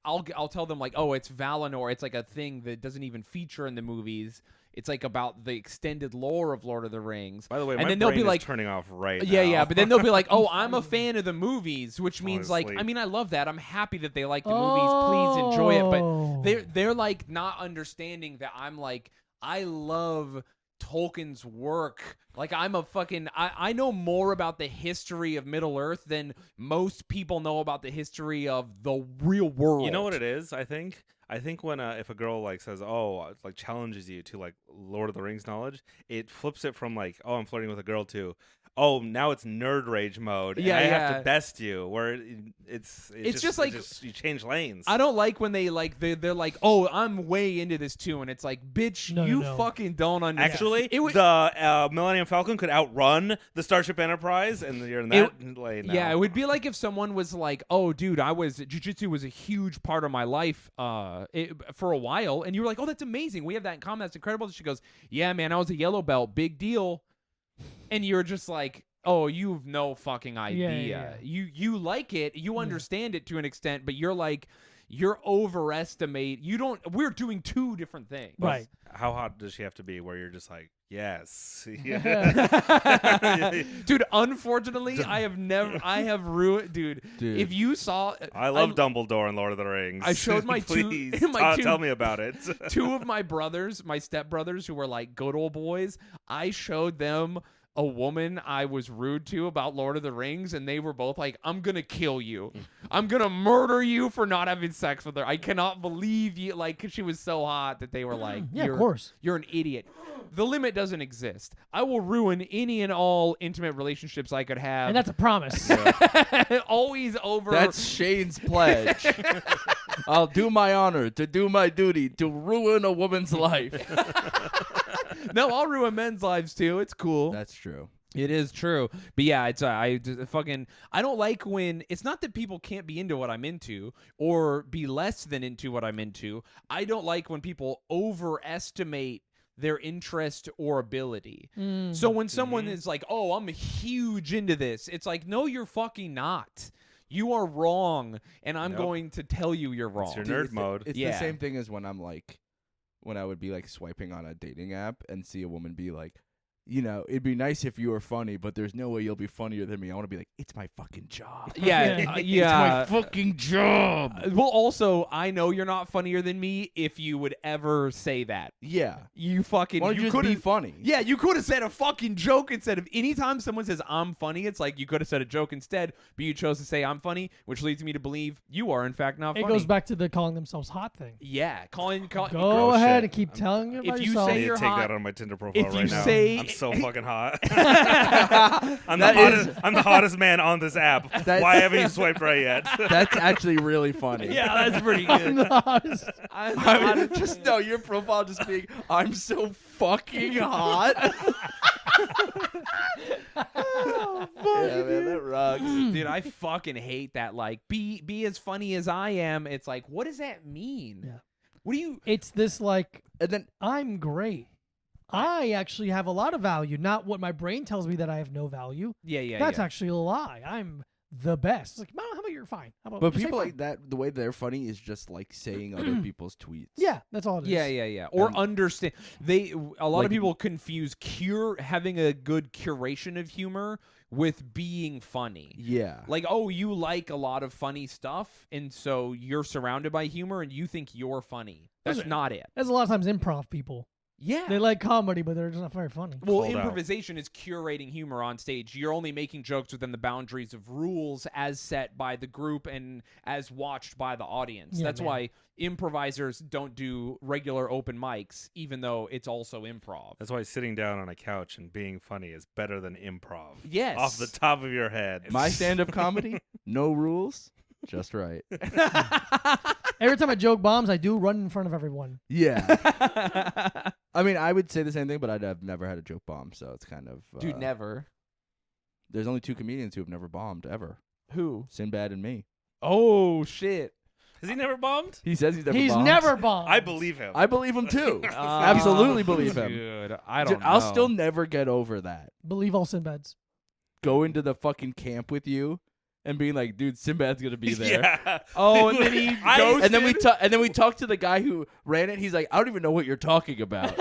I'll tell them like, oh, it's Valinor. It's like a thing that doesn't even feature in the movies. It's like about the extended lore of Lord of the Rings. By the way, And my then they'll brain be is like- turning off right Yeah, now. yeah. But then they'll be like, oh, I'm a fan of the movies, which means like, Honestly. I mean, I love that. I'm happy that they like the movies. Please enjoy it. But Oh. they're like not understanding that I'm like, I love Tolkien's work. Like I'm a fucking I know more about the history of Middle Earth than most people know about the history of the real world. You know what it is? I think when if a girl like says, "Oh," like challenges you to like Lord of the Rings knowledge, it flips it from like, "Oh, I'm flirting with a girl," to, "Oh, now it's nerd rage mode. Yeah, and I have yeah. to best you." Where it's just like- you change lanes. I don't like when they like they're like, "Oh, I'm way into this too," and it's like, "Bitch, No, you no. fucking don't understand." Actually, it would, the Millennium Falcon could outrun the Starship Enterprise, and you're in that lane now. yeah, it would be like if someone was like, "Oh, dude, jiu-jitsu was a huge part of my life for a while," and you were like, "Oh, that's amazing. We have that in common. That's incredible." And she goes, "Yeah, man, I was a yellow belt. Big deal." And you're just like, "Oh, you've no fucking idea. Yeah. You like it. You understand it to an extent, but you're like, you're overestimate. You don't. We're doing two different things." Right. How hot does she have to be where you're just like, yes. Dude, unfortunately, I have ruined, dude. Dude. If you saw, I love Dumbledore in Lord of the Rings. I showed my two- Please, my two- tell me about it. two of my brothers, my stepbrothers, who were like good old boys, I showed them a woman I was rude to about Lord of the Rings, and they were both like, "I'm gonna kill you. I'm gonna murder you for not having sex with her. I cannot believe you." Like, 'cause she was so hot that they were like, Yeah, of "You're- course. You're an idiot." The limit doesn't exist. I will ruin any and all intimate relationships I could have. And that's a promise. always over. That's Shayne's pledge. I'll do my honor to do my duty to ruin a woman's life. No, I'll ruin men's lives too. It's cool. That's true. It is true. But yeah, it's I don't like when it's not that people can't be into what I'm into or be less than into what I'm into. I don't like when people overestimate their interest or ability. So when someone is like, "Oh, I'm huge into this," it's like, "No, you're fucking not. You are wrong, and I'm Nope. going to tell you you're wrong." It's your nerd mode. It's Yeah. the same thing as when I would be like swiping on a dating app and see a woman be like, you know, it'd be nice if you were funny, but there's no way you'll be funnier than me. I want to be like, it's my fucking job. Yeah, It's yeah. my fucking job. Well, also, I know you're not funnier than me if you would ever say that. Yeah. You fucking. Why don't you just could've- be funny? Yeah, you could have said a fucking joke instead of anytime someone says I'm funny, it's like you could have said a joke instead, but you chose to say I'm funny, which leads me to believe you are in fact not It funny. goes back to the calling themselves hot thing. Yeah, call Go ahead shit. and keep telling it about If you yourself. I say need you're to take hot- that on my Tinder profile if you right now. say- I'm so fucking hot. I'm That I'm the hottest man on this app. That- Why haven't you swiped right yet? That's actually really funny. yeah, that's pretty good. I mean, just know your profile just being, I'm so fucking hot. Yeah, man, that rocks. Dude, I fucking hate that. Like, be as funny as I am. It's like, what does that mean? Yeah. What do you? It's this like And then I'm great. I actually have a lot of value, not what my brain tells me that I have no value. Yeah. That's actually a lie. I'm the best. It's like, no, how about you're fine? How about but just say people fine. like that, the way they're funny is just like saying other people's tweets. Yeah, that's all it is. Yeah. Or And- understand. A lot Like- of people confuse having a good curation of humor with being funny. Yeah. Like, oh, you like a lot of funny stuff, and so you're surrounded by humor, and you think you're funny. That's Listen, not it. That's a lot of times improv people. Yeah. They like comedy, but they're just not very funny. Well, Called out. improvisation is curating humor on stage. You're only making jokes within the boundaries of rules as set by the group and as watched by the audience. Yeah, That's man. why improvisers don't do regular open mics, even though it's also improv. That's why sitting down on a couch and being funny is better than improv. Yes. Off the top of your head. My stand-up comedy, no rules, just right. Every time a joke bombs, I do run in front of everyone. Yeah. I mean, I would say the same thing, but I've never had a joke bomb, so it's kind of Dude, never. There's only 2 comedians who have never bombed ever. Who? Sinbad and me. Oh, shit. Has he never bombed? He says he's never He's bombed. never bombed. I believe him. I believe him too. Absolutely believe him. Dude, I don't know. I'll still never get over that. Believe all Sinbads. Go into the fucking camp with you and being like, dude, Sinbad's gonna be there. Yeah. Oh, and then he goes. And then we talk to the guy who ran it. He's like, I don't even know what you're talking about.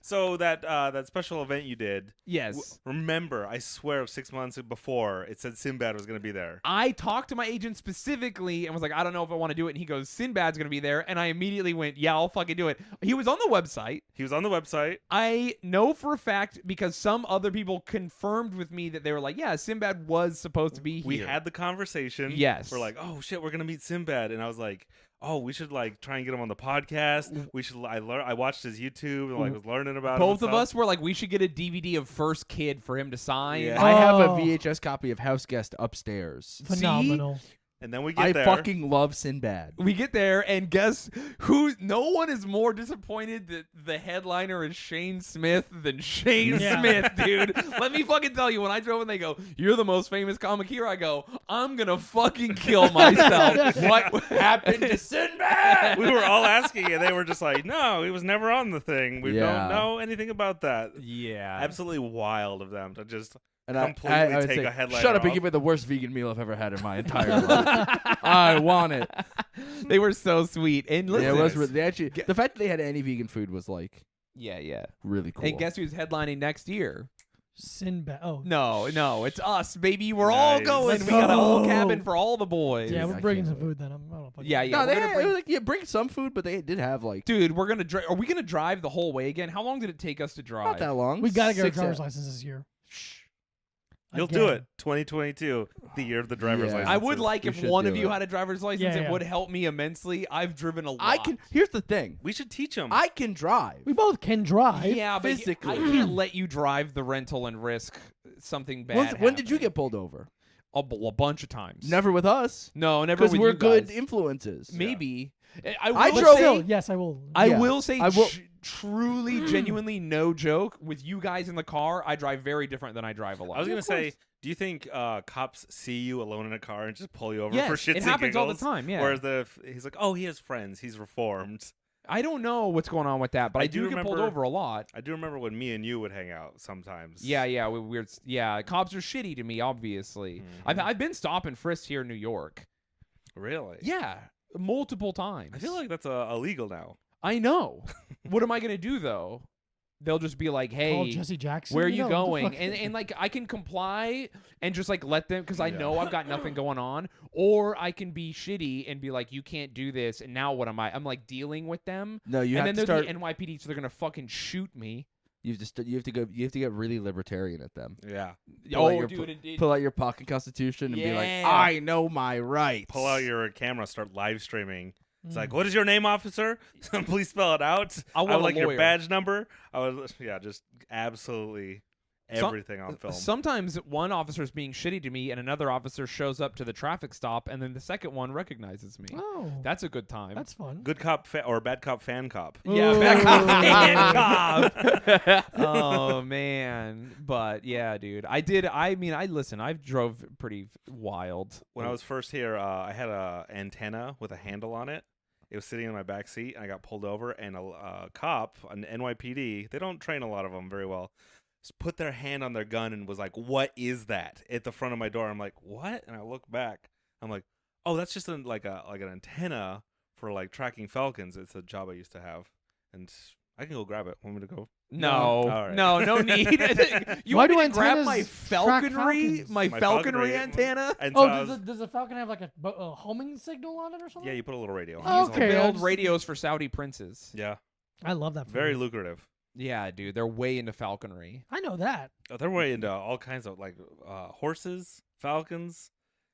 So that special event you did. Yes. Remember, I swear, 6 months before it said Sinbad was going to be there. I talked to my agent specifically and was like, I don't know if I want to do it. And he goes, Sinbad's going to be there. And I immediately went, yeah, I'll fucking do it. He was on the website. He was on the website. I know for a fact because some other people confirmed with me that they were like, yeah, Sinbad was supposed to be here. We had the conversation. Yes. We're like, oh shit, we're gonna meet Sinbad, and I was like, oh, we should like try and get him on the podcast. We should. I watched his YouTube and like was learning about him. Both and of stuff. us were like, we should get a DVD of First Kid for him to sign. Yeah. I have a Oh. VHS copy of House Guest upstairs. Phenomenal. And then we get I there. fucking love Sinbad. We get there, and guess who? No one is more disappointed that the headliner is Shayne Smith than Shayne Yeah. Smith, dude. Let me fucking tell you, when I drove and they go, you're the most famous comic here, I go, I'm gonna fucking kill myself. What happened to Sinbad? We were all asking, and they were just like, no, he was never on the thing. We Yeah. don't know anything about that. Yeah. Absolutely wild of them to just. And Completely I would take say, a headliner shut up and off. give me the worst vegan meal I've ever had in my entire life. I want it. They were so sweet. And listen, Yeah, it was really, they actually, the fact that they had any vegan food was like yeah. really cool. And guess who's headlining next year? Sinbad. Oh, No, it's us, baby. We're all Nice. going. Let's We got a whole go. cabin for all the boys. yeah, I we're bringing can't some wait. food then. I don't fucking- Yeah. no, we're they gonna it bring- was like, bring some food, but they did have like Dude, we're gonna drive. Are we gonna drive the whole way again? How long did it take us to drive? not that long. We gotta get our 6 driver's hours. license this year. You'll do Again. it. 2022, the year of the driver's Yeah. license. I would like We if should one do of you it. had a driver's license. Yeah, It yeah. would help me immensely. I've driven a lot. I can. Here's the thing. We should teach him. I can drive. We both can drive. Yeah, but physically. I can't let you drive the rental and risk something bad. When did you happening. get pulled over? a bunch of times? Never with us. No, never. Because With we're you good guys. influences. Maybe. I But drove- still, yes, I will. I Yeah. will say, I will- truly, genuinely, no joke. With you guys in the car, I drive very different than I drive alone. I was Yeah, gonna of say, course. do you think cops see you alone in a car and just pull you over yes, for shits it happens and all the giggles? time. Yeah. Whereas he's like, oh, he has friends. He's reformed. I don't know what's going on with that, but I I do do get pulled remember- over a lot. I do remember when me and you would hang out sometimes. Yeah, weird. Yeah, cops are shitty to me. Obviously, Mhm. I've been stop and frisked here in New York. Really? Yeah, multiple times. I feel like that's illegal now. I know. What am I gonna do though? They'll just be like, Call "Hey, Jesse Jackson. where are you No, what the going?" fuck? And like I can comply and just like let them because I Yeah. know I've got nothing going on, or I can be shitty and be like, "You can't do this." And now what am I? I'm like dealing with them, No, you and have then to they're start. the NYPD, so they're gonna fucking shoot me. You have to get really libertarian at them. Yeah. Pull out Oh, your dude, it, Pull out your pocket constitution and be like, Yeah. I know my rights. Pull out your camera, start live streaming. It's Mm. like, what is your name, officer? Please spell it out. I want would a like your lawyer. badge number. I would, yeah, just absolutely everything on film. Sometimes one officer is being shitty to me, and another officer shows up to the traffic stop, and then the second one recognizes me. Oh, That's a good time. that's fun. Good cop or bad cop, fan cop. Yeah, Ooh. back cop. Oh man, but yeah, dude. I mean, listen. I've drove pretty wild. When I was first here, I had a antenna with a handle on it, It was sitting in my back seat, and I got pulled over, and a cop, an NYPD, they don't train a lot of them very well, just put their hand on their gun and was like, "What is that?" at the front of my door. I'm like, "What?" And I look back. I'm like, "Oh, that's just like an antenna for like tracking falcons." It's a job I used to have, and I can go grab it. Want me to go? No, All right. no need. You Why want do me to grab antennas my track falconry, falcons? my My falconry falconry. antenna? And so Oh, I was- does a falcon have like a homing signal on it or something? yeah, you put a little radio. Oh, on it. okay. I Build just- radios for Saudi princes. Yeah, I love that. very phrase. lucrative. Yeah, dude, they're way into falconry. I know that. Oh, they're way into all kinds of like horses, falcons.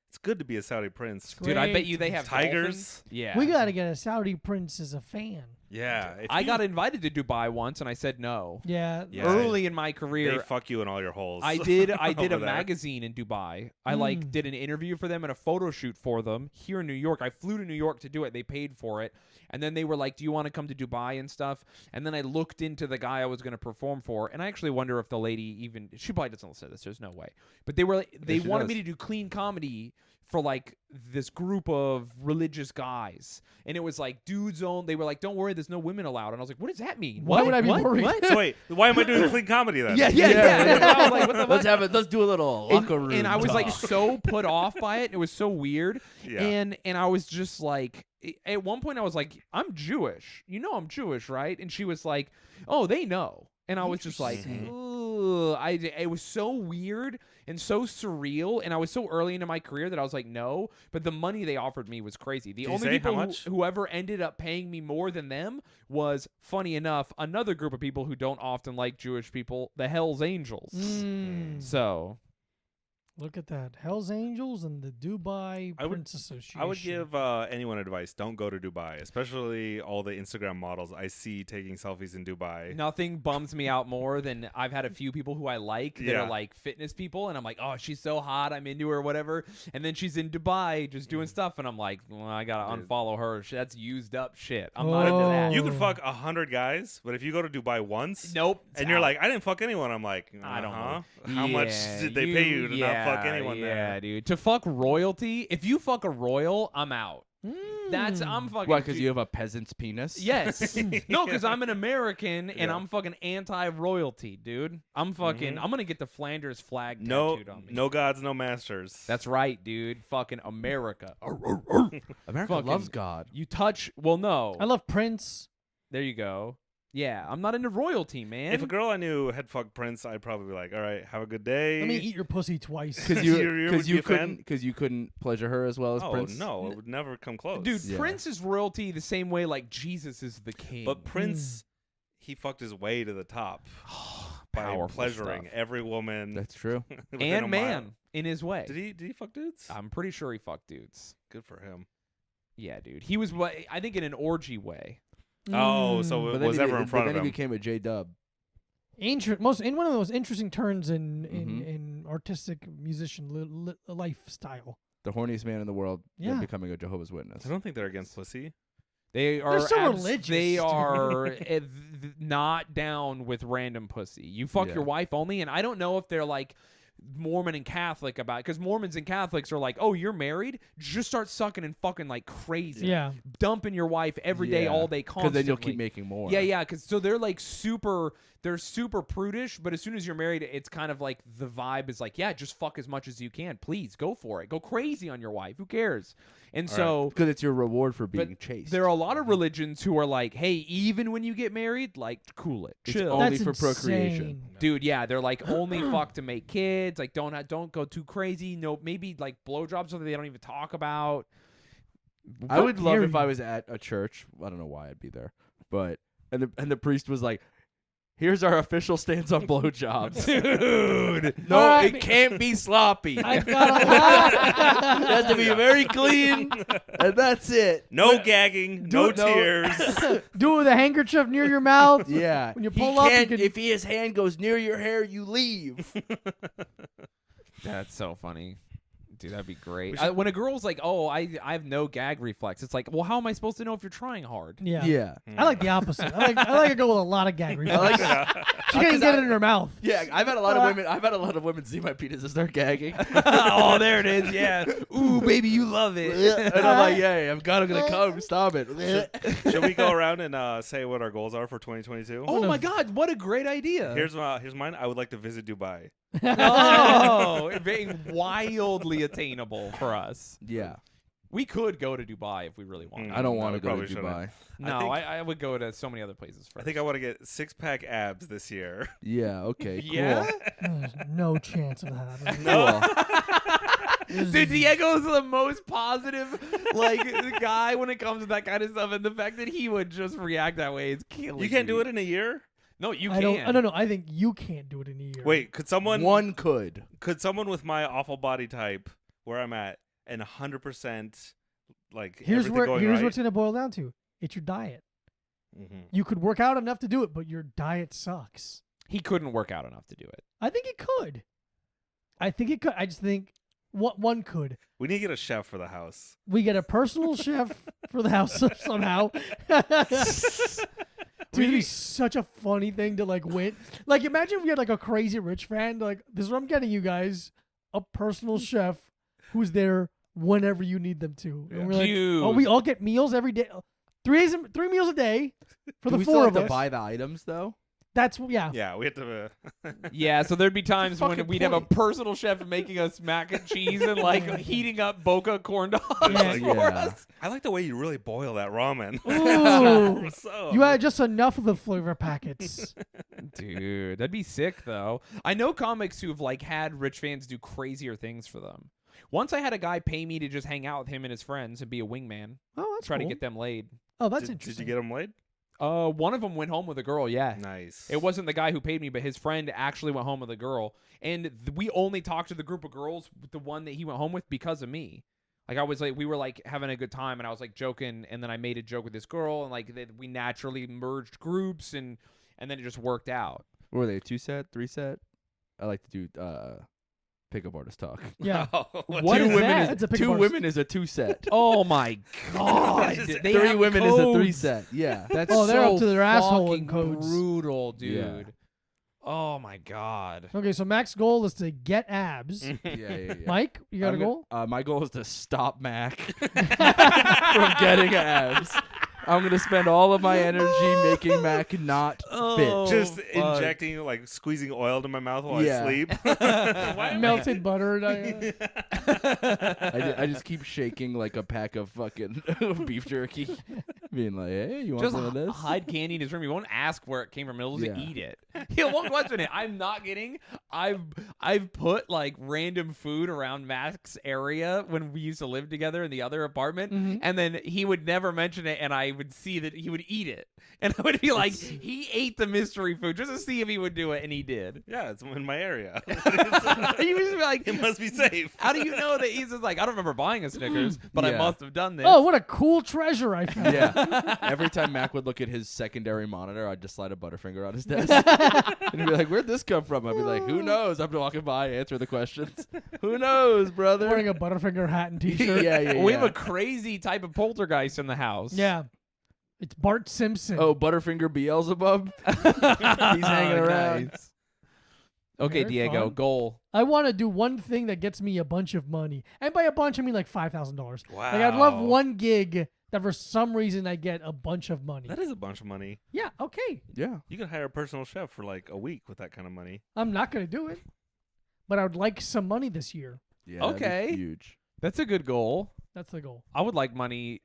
It's good to be a Saudi prince. Dude, I bet Great. you they have Tigers. dolphins. Yeah, We got to get a Saudi prince as a fan. Yeah, if I you- got invited to Dubai once, and I said no. Yeah. Yeah. Early in my They career, fuck you in all your holes. I did a over there. magazine in Dubai. I like Mm. did an interview for them and a photo shoot for them here in New York. I flew to New York to do it. They paid for it. And then they were like, "Do you want to come to Dubai and stuff?" And then I looked into the guy I was going to perform for, and I actually wonder if the lady even she probably doesn't listen to this. There's no way. But they were like, they she wanted does. me to do clean comedy for like this group of religious guys. And it was like dudes only. They were like, "Don't worry, there's no women allowed." And I was like, "What does that mean? Why would I be What? worried? What?" So wait, why am I doing clean comedy then? Yeah. And I was like, "What the fuck?" Let's do a little locker room. And I was like talk. so put off by it. It was so weird. Yeah. And I was just like, at one point I was like, "I'm Jewish. You know I'm Jewish, right?" And she was like, "Oh, they know." And I was just like, Interesting. ugh. It was so weird and so surreal. And I was so early into my career that I was like, no. But the money they offered me was crazy. The Did you only say how people much? whoever ended up paying me more than them was, funny enough, another group of people who don't often like Jewish people, the Hells Angels. Mm. So Look at that. Hell's Angels and the Dubai I would- Prince Association. I would give anyone advice: don't go to Dubai, especially all the Instagram models I see taking selfies in Dubai. nothing bums me out more than I've had a few people who I like that Yeah. are like fitness people, and I'm like, oh, she's so hot, I'm into her, whatever. And then she's in Dubai just doing stuff, and I'm like, well, I gotta Dude. unfollow her. That's used up shit. I'm not into that. You could Oh. fuck 100 guys, but if you go to Dubai once, Nope. and you're like, I didn't fuck anyone, I'm like, I don't uh-huh. know. How much Yeah, did they pay you to not fuck yeah, anyone yeah, there? dude. To fuck royalty, if you fuck a royal, I'm out. That's Mm. I'm fucking. Why? Because you have a peasant's penis. Yes. No, because I'm an American and Yeah. I'm fucking anti-royalty, dude. I'm fucking. Mhm. I'm gonna get the Flanders flag No, tattooed on me. no gods, no masters. That's right, dude. Fucking America. America Fucking- loves God. You touch. Well, no. I love Prince. There you go. Yeah, I'm not into royalty, man. If a girl I knew had fucked Prince, I'd probably be like, all right, have a good day. Let me eat your pussy twice. Because You would be a fan? you couldn't pleasure her as well as Oh Prince. no, it would never come close. Dude, Yeah. Prince is royalty the same way like Jesus is the king. But Prince, he fucked his way to the top by Powerful pleasuring stuff. every woman That's true. within a And mile. man in his way. Did he fuck dudes? I'm pretty sure he fucked dudes. Good for him. Yeah, dude. He was what I think in an orgy way. Oh, so Mm. it But then was he ever did- in front but of then him. he became a J-Dub. One of the most interesting turns in Mhm. in artistic musician lifestyle. The horniest man in the world. then Yeah. becoming a Jehovah's Witness. I don't think they're against pussy. They are so religious, They dude. are not down with random pussy. You fuck Yeah. your wife only, and I don't know if they're like Mormon and Catholic about it, because Mormons and Catholics are like, oh, you're married, just start sucking and fucking like crazy, Yeah. dumping your wife every day, Yeah. all day, Because constantly. then you'll keep making more. Yeah. Because so they're like they're super prudish, but as soon as you're married, it's kind of like the vibe is like, yeah, just fuck as much as you can, please, go for it, go crazy on your wife, who cares? And so. Because it's your reward for But being chaste. There are a lot of religions who are like, hey, even when you get married, like, cool it, It's chill. only That's for procreation. insane. Dude, yeah, they're like only fuck to make kids. Like, don't go too crazy. No, maybe like blowjobs something they don't even talk about. I would love dare if I you. was at a church. I don't know why I'd be there, but and the priest was like, "Here's our official stance on blowjobs, dude. No, Alright. it can't be sloppy. I've got a lot. It has to be very clean, and that's it. No gagging, no no- tears. Do it with a handkerchief near your mouth. Yeah, When you He pull up, you can't- can- if his hand goes near your hair, you leave. That's so funny. Dude, that'd be great. We should- When a girl's like, "Oh, I have no gag reflex," it's like, well, how am I supposed to know if you're trying hard? Yeah. Yeah. I like the opposite. I like a girl with a lot of gag reflex. She can't get it in her mouth. Yeah, I've had a lot of women see my penis and start gagging. Oh, there it is. Yeah. Ooh, baby, you love it. And I'm like, yeah, I'm gonna come. Stop it. Should we go around and say what our goals are for 2022? Oh my God, what a great idea. Here's mine. I would like to visit Dubai. Oh, very wildly attainable for us. Yeah. We could go to Dubai if we really wanted. I don't No, want we to go to probably shouldn't. Dubai. No, I would go to so many other places first. I think I want to get 6-pack abs this year. Yeah. Okay. Yeah? Cool. There's no chance of that happening. Cool. Dude, Diego's the most positive guy when it comes to that kind of stuff, and the fact that he would just react that way is killing. You can't do it in a year? No, you I can. don't. No. I think you can't do it in a year. Wait, could someone One could. with my awful body type where I'm at and 100% like Here's everything where. going Here's right? what's gonna boil down to. It's your diet. Mhm. You could work out enough to do it, but your diet sucks. He couldn't work out enough to do it. I think it could. I think it could. I just think one could. We need to get a chef for the house. We get a personal chef for the house somehow. Dude, it'd be such a funny thing to win. Like, imagine if we had a crazy rich fan. Like, this is what I'm getting you guys: a personal chef who's there whenever you need them to. And we're like, oh, we all get meals every day. 3 meals a day for Do the we 4 still of have us. to buy the items though? That's yeah. Yeah, we have to. Yeah, so there'd be times when fucking we'd have a point. personal chef making us mac and cheese and heating up Boca corn dogs Yeah. for Yeah. us. I like the way you really boil that ramen. Ooh. So- You had just enough of the flavor packets. Dude, that'd be sick though. I know comics who've had rich fans do crazier things for them. Once I had a guy pay me to just hang out with him and his friends and be a wingman, Oh, that's try cool. to get them laid. Oh, that's did interesting. you get them laid? One of them went home with a girl, yeah. Nice. It wasn't the guy who paid me, but his friend actually went home with a girl. And we only talked to the group of girls with the one that he went home with because of me. We were having a good time, and I was joking, and then I made a joke with this girl, and we naturally merged groups, and then it just worked out. What were they? 2-set, 3-set? I like to do pickup artist talk. Yeah. What is that? It's a pickup Two artist. women is a 2-set. Oh my God! Just- They 3 have women is a codes. 3-set. Yeah. That's Oh, they're so up to their asshole in fucking codes. brutal, dude. Yeah. Oh my God. Okay, so Mac's goal is to get abs. yeah. Mike, you got a goal? My goal is to stop Mac from getting abs. I'm gonna spend all of my energy making Mac not fit. Just fuck. injecting, squeezing oil into my mouth while Yeah. I sleep. Why am I- Melted butter. I just keep shaking like a pack of fucking beef jerky, being like, "Hey, you want Just some of this?" hide candy in his room. He won't ask where it came from. He'll just Yeah. eat it. He won't question it. I'm not kidding. I've put random food around Mac's area when we used to live together in the other apartment, Mhm. and then he would never mention it, and I would see that he would eat it, and I would be like, he ate the mystery food just to see if he would do it, and he did. Yeah, it's in my area. He was like, It must be safe. how do you know that he's just I don't remember buying a Snickers, but I Yeah. must have done this. Oh, what a cool treasure I found. Yeah. Every time Mac would look at his secondary monitor, I'd just slide a Butterfinger on his desk. And he'd be like, "Where'd this come from?" I'd be like, "Who knows?" I'm walking by, answer the questions. Who knows, brother? Wearing a Butterfinger hat and t-shirt. yeah. We have a crazy type of poltergeist in the house. Yeah. It's Bart Simpson. Oh, Butterfinger Beelzebub. He's hanging around. Nice. Okay, Very Diego, fun. goal. I want to do one thing that gets me a bunch of money. And by a bunch, I mean $5,000. Wow. I'd love one gig that for some reason I get a bunch of money. That is a bunch of money. Yeah, okay. Yeah. You could hire a personal chef for a week with that kind of money. I'm not going to do it. But I would like some money this year. Yeah. that'd be Okay. Huge. That's a good goal. That's the goal. I would like money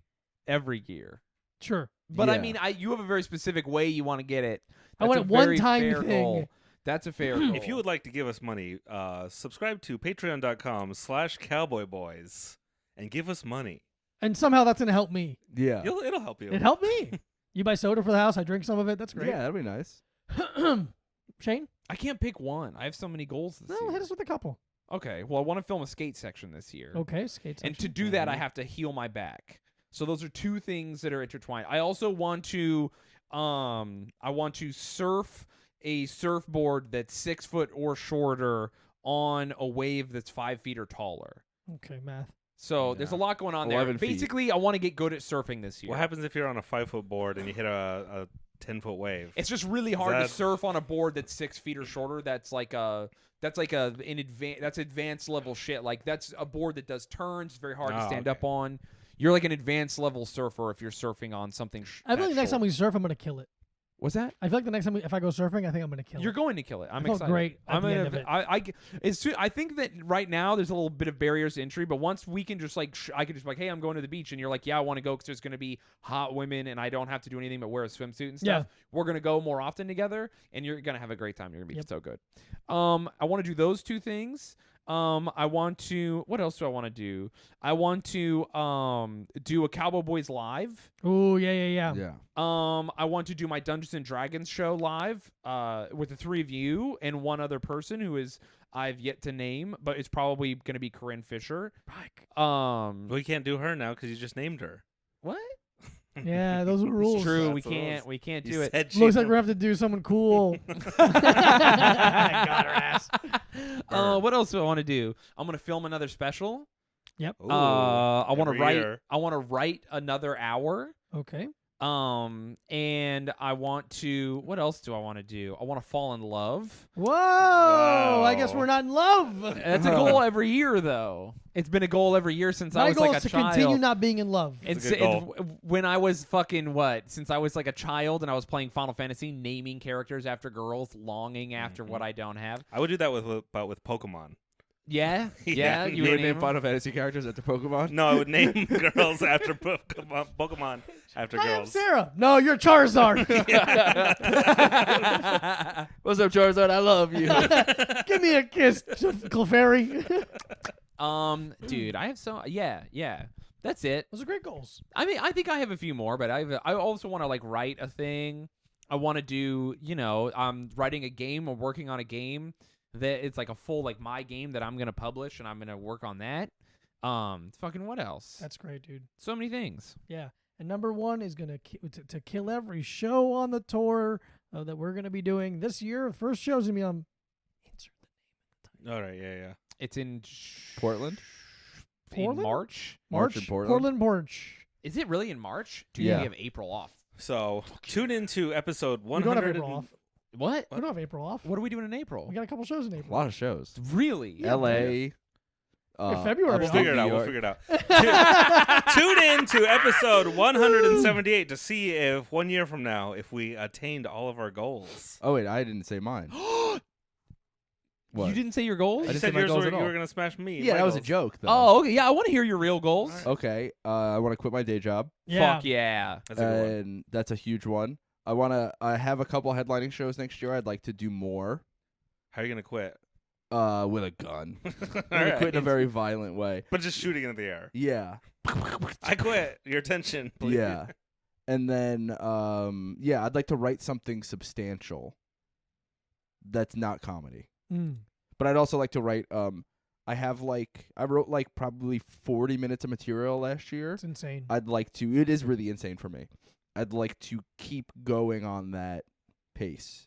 every year. Sure. But I Yeah. mean, you have a very specific way you want to get it. I want That's it a very one-time fair thing. goal. That's a fair goal. If you would like to give us money, subscribe to patreon.com/cowboyboys and give us money. And somehow that's going to help me. Yeah. It'll help you. It helped me. You buy soda for the house, I drink some of it. That's great. Yeah, that'd be nice. Shane? I can't pick one. I have so many goals this No, year. hit us with a couple. Okay, well, I want to film a skate section this year. Okay, skates. And to do that, I have to heal my back. So those are two things that are intertwined. I also want to surf a surfboard that's 6 foot or shorter on a wave that's 5 feet or taller. Okay, math. So there's a lot going on there. 11 feet. Basically, I want to get good at surfing this year. What happens if you're on a 5-foot board and you hit a 10-foot wave? It's just really hard to that- surf on a board that's 6 feet or shorter. That's advanced level shit. Like that's a board that does turns. It's very hard to stand up on. You're like an advanced level surfer if you're surfing on something. I feel like the next time we surf, I'm gonna kill it. What's that? I feel like the next time if I go surfing, I think I'm gonna kill You're it. going to kill it. I'm I felt excited. great at I'm the gonna. end of it. I think that right now there's a little bit of barriers to entry, but once we can just like, I can just be like, hey, I'm going to the beach, and you're like, yeah, I want to go because there's going to be hot women, and I don't have to do anything but wear a swimsuit and stuff. Yeah. We're gonna go more often together, and you're gonna have a great time. You're gonna be so good. I want to do those two things. I want to. What else do I want to do? I want to do a Cowboy Boys live. Oh yeah. Yeah. I want to do my Dungeons and Dragons show live with the three of you and one other person who is I've yet to name, but it's probably going to be Corinne Fisher. We can't do her now because you just named her. What? Yeah, those are the rules. It's true. That's We the rules. can't You do it. said she Looks like knew. we're gonna have to do someone cool. Got her ass. What else do I want to do? I'm going to film another special. Yep. Ooh, I want to every write. year. I want to write another hour. Okay. And I want to. What else do I want to do? I want to fall in love. Whoa! I guess Wow. we're not in love. That's a goal every year, though. It's been a goal every year since I My was goal like is a to child. continue not being in love. That's a good goal. When I was fucking since I was like a child and I was playing Final Fantasy, naming characters after girls, longing after what I don't have. I would do that with Pokemon. Yeah, Yeah, you would Name name them? Final Fantasy characters after Pokemon. No, I would name girls after Pokemon after Hi, I'm girls. Sarah. No, you're Charizard. What's up, Charizard? I love you. Give me a kiss, Clefairy. Dude, I have yeah. That's it. Those are great goals. I mean, I think I have a few more, but I also want to like write a thing. I want to do, I'm writing a game or working on a game that it's like a full like my game that I'm gonna publish and I'm gonna work on that. Fucking what else? That's great, dude. So many things. Yeah. And number one is gonna to kill every show on the tour that we're gonna be doing this year. The first show's gonna be on. Insert the name. All right, yeah. It's in Portland? in Portland? March. March in Portland? March. Is it really in March? Dude, Yeah. we have April off. So tune into episode We don't have 100. April off. What? We don't have April off. What are we doing in April? We got a couple shows in A April. lot of shows. Really? L.A. February We'll off. figure it out. New We'll York. figure it out. Tune in to episode 178 to see if 1 year from now if we attained all of our goals. Oh, wait, I didn't say mine. What? You didn't say your goals? I You didn't said say my yours goals were at you all. were gonna smash me. Yeah, my that was a goals. joke, though. Oh, okay. Yeah, I want to hear your real goals. Okay, I want to quit my day job, Yeah. Fuck yeah. That's a good one. and that's a huge one. I have a couple headlining shows next year. I'd like to do more. How are you gonna quit? With a gun. All I'm gonna right. quit in a very violent way. But just shooting it in the air. Yeah. I quit. Your attention, please. Yeah. And then, I'd like to write something substantial that's not comedy. Mm. But I'd also like to write, I wrote like probably 40 minutes of material last year. It's insane. It is really insane for me. I'd like to keep going on that pace.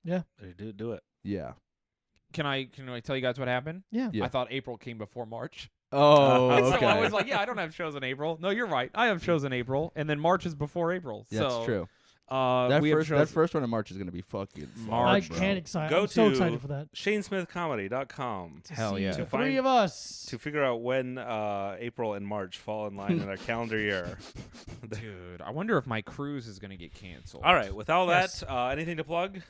Do it. Yeah. Can I tell you guys what happened? Yeah. Yeah. I thought April came before March. Oh, So okay. So I was like, yeah, I don't have shows in April. No, you're right. I have shows in April, and then March is before April. Yeah, so, that's true. we have That shows. first one in March is going to be fucking I March, bro. can't excite. Go I'm so to excited for that. ShayneSmithComedy.com To Hell see yeah. the To three find- of us. to figure out when April and March fall in line in our calendar year. Dude, I wonder if my cruise is gonna get canceled. All right. With all Yes. that, anything to plug?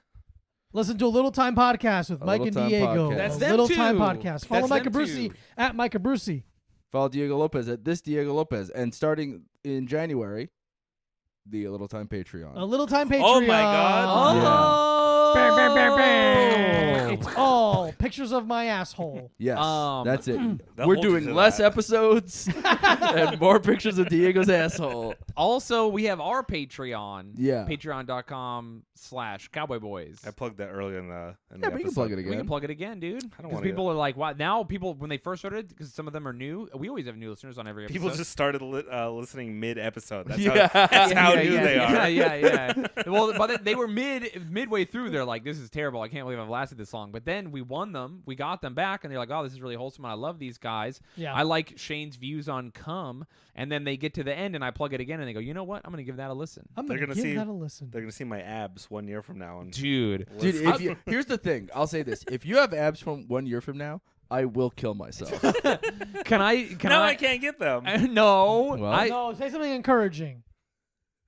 Listen to a Little Time Podcast with A Mike Little and Time Diego. Podcast. That's A them Little Time too. Podcast. Follow That's Mike them Abrusci too. at Mike Abrusci. Follow Diego Lopez at this Diego Lopez. And starting in January, the A Little Time Patreon. A Little Time Patreon. Oh my God. Oh, Bam, bam, bam, bam. It's all pictures of my asshole. Yes, that's it. They'll We're hold you doing to less that. episodes and more pictures of Diego's asshole. Also, we have our Patreon. Yeah. Patreon.com/cowboyboys. I plugged that earlier in the Yeah, but you can plug it We again. can plug it again, dude. I don't Because wanna people are like, wow. Now people, when they first started, because some of them are new. We always have new listeners on every episode. People just started listening mid-episode. That's Yeah. how new they are. Yeah. Well, but they were midway through. They're like, this is terrible. I can't believe I've lasted this long. But then we won them. We got them back, and they're like, oh, this is really wholesome. And I love these guys. Yeah. I like Shayne's views on cum. And then they get to the end, and I plug it again, and they go, you know what? I'm gonna give that a listen. I'm They're gonna gonna give see- that a listen. They're gonna see my abs 1 year from now. And Dude. Dude, listen. if you, here's the thing. I'll say this: if you have abs from 1 year from now, I will kill myself. Can I? no, I can't get them. No. Well- No, say something encouraging.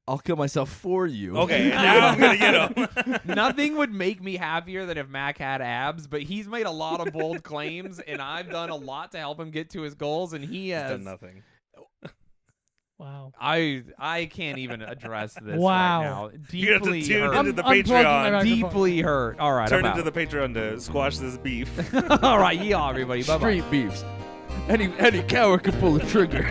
I'll kill myself for you. Okay, now I'm gonna get them. Nothing would make me happier than if Mac had abs, but he's made a lot of bold claims, and I've done a lot to help him get to his goals, and he He's has done nothing. Wow. I can't even address this Wow. right now. You have to Deeply tune hurt. into the unplugging my Patreon. microphone. Deeply hurt. All right, Turn I'm into the Patreon to squash this beef. All right, yeehaw, everybody. Bye-bye. Street beefs. Any coward can pull a trigger.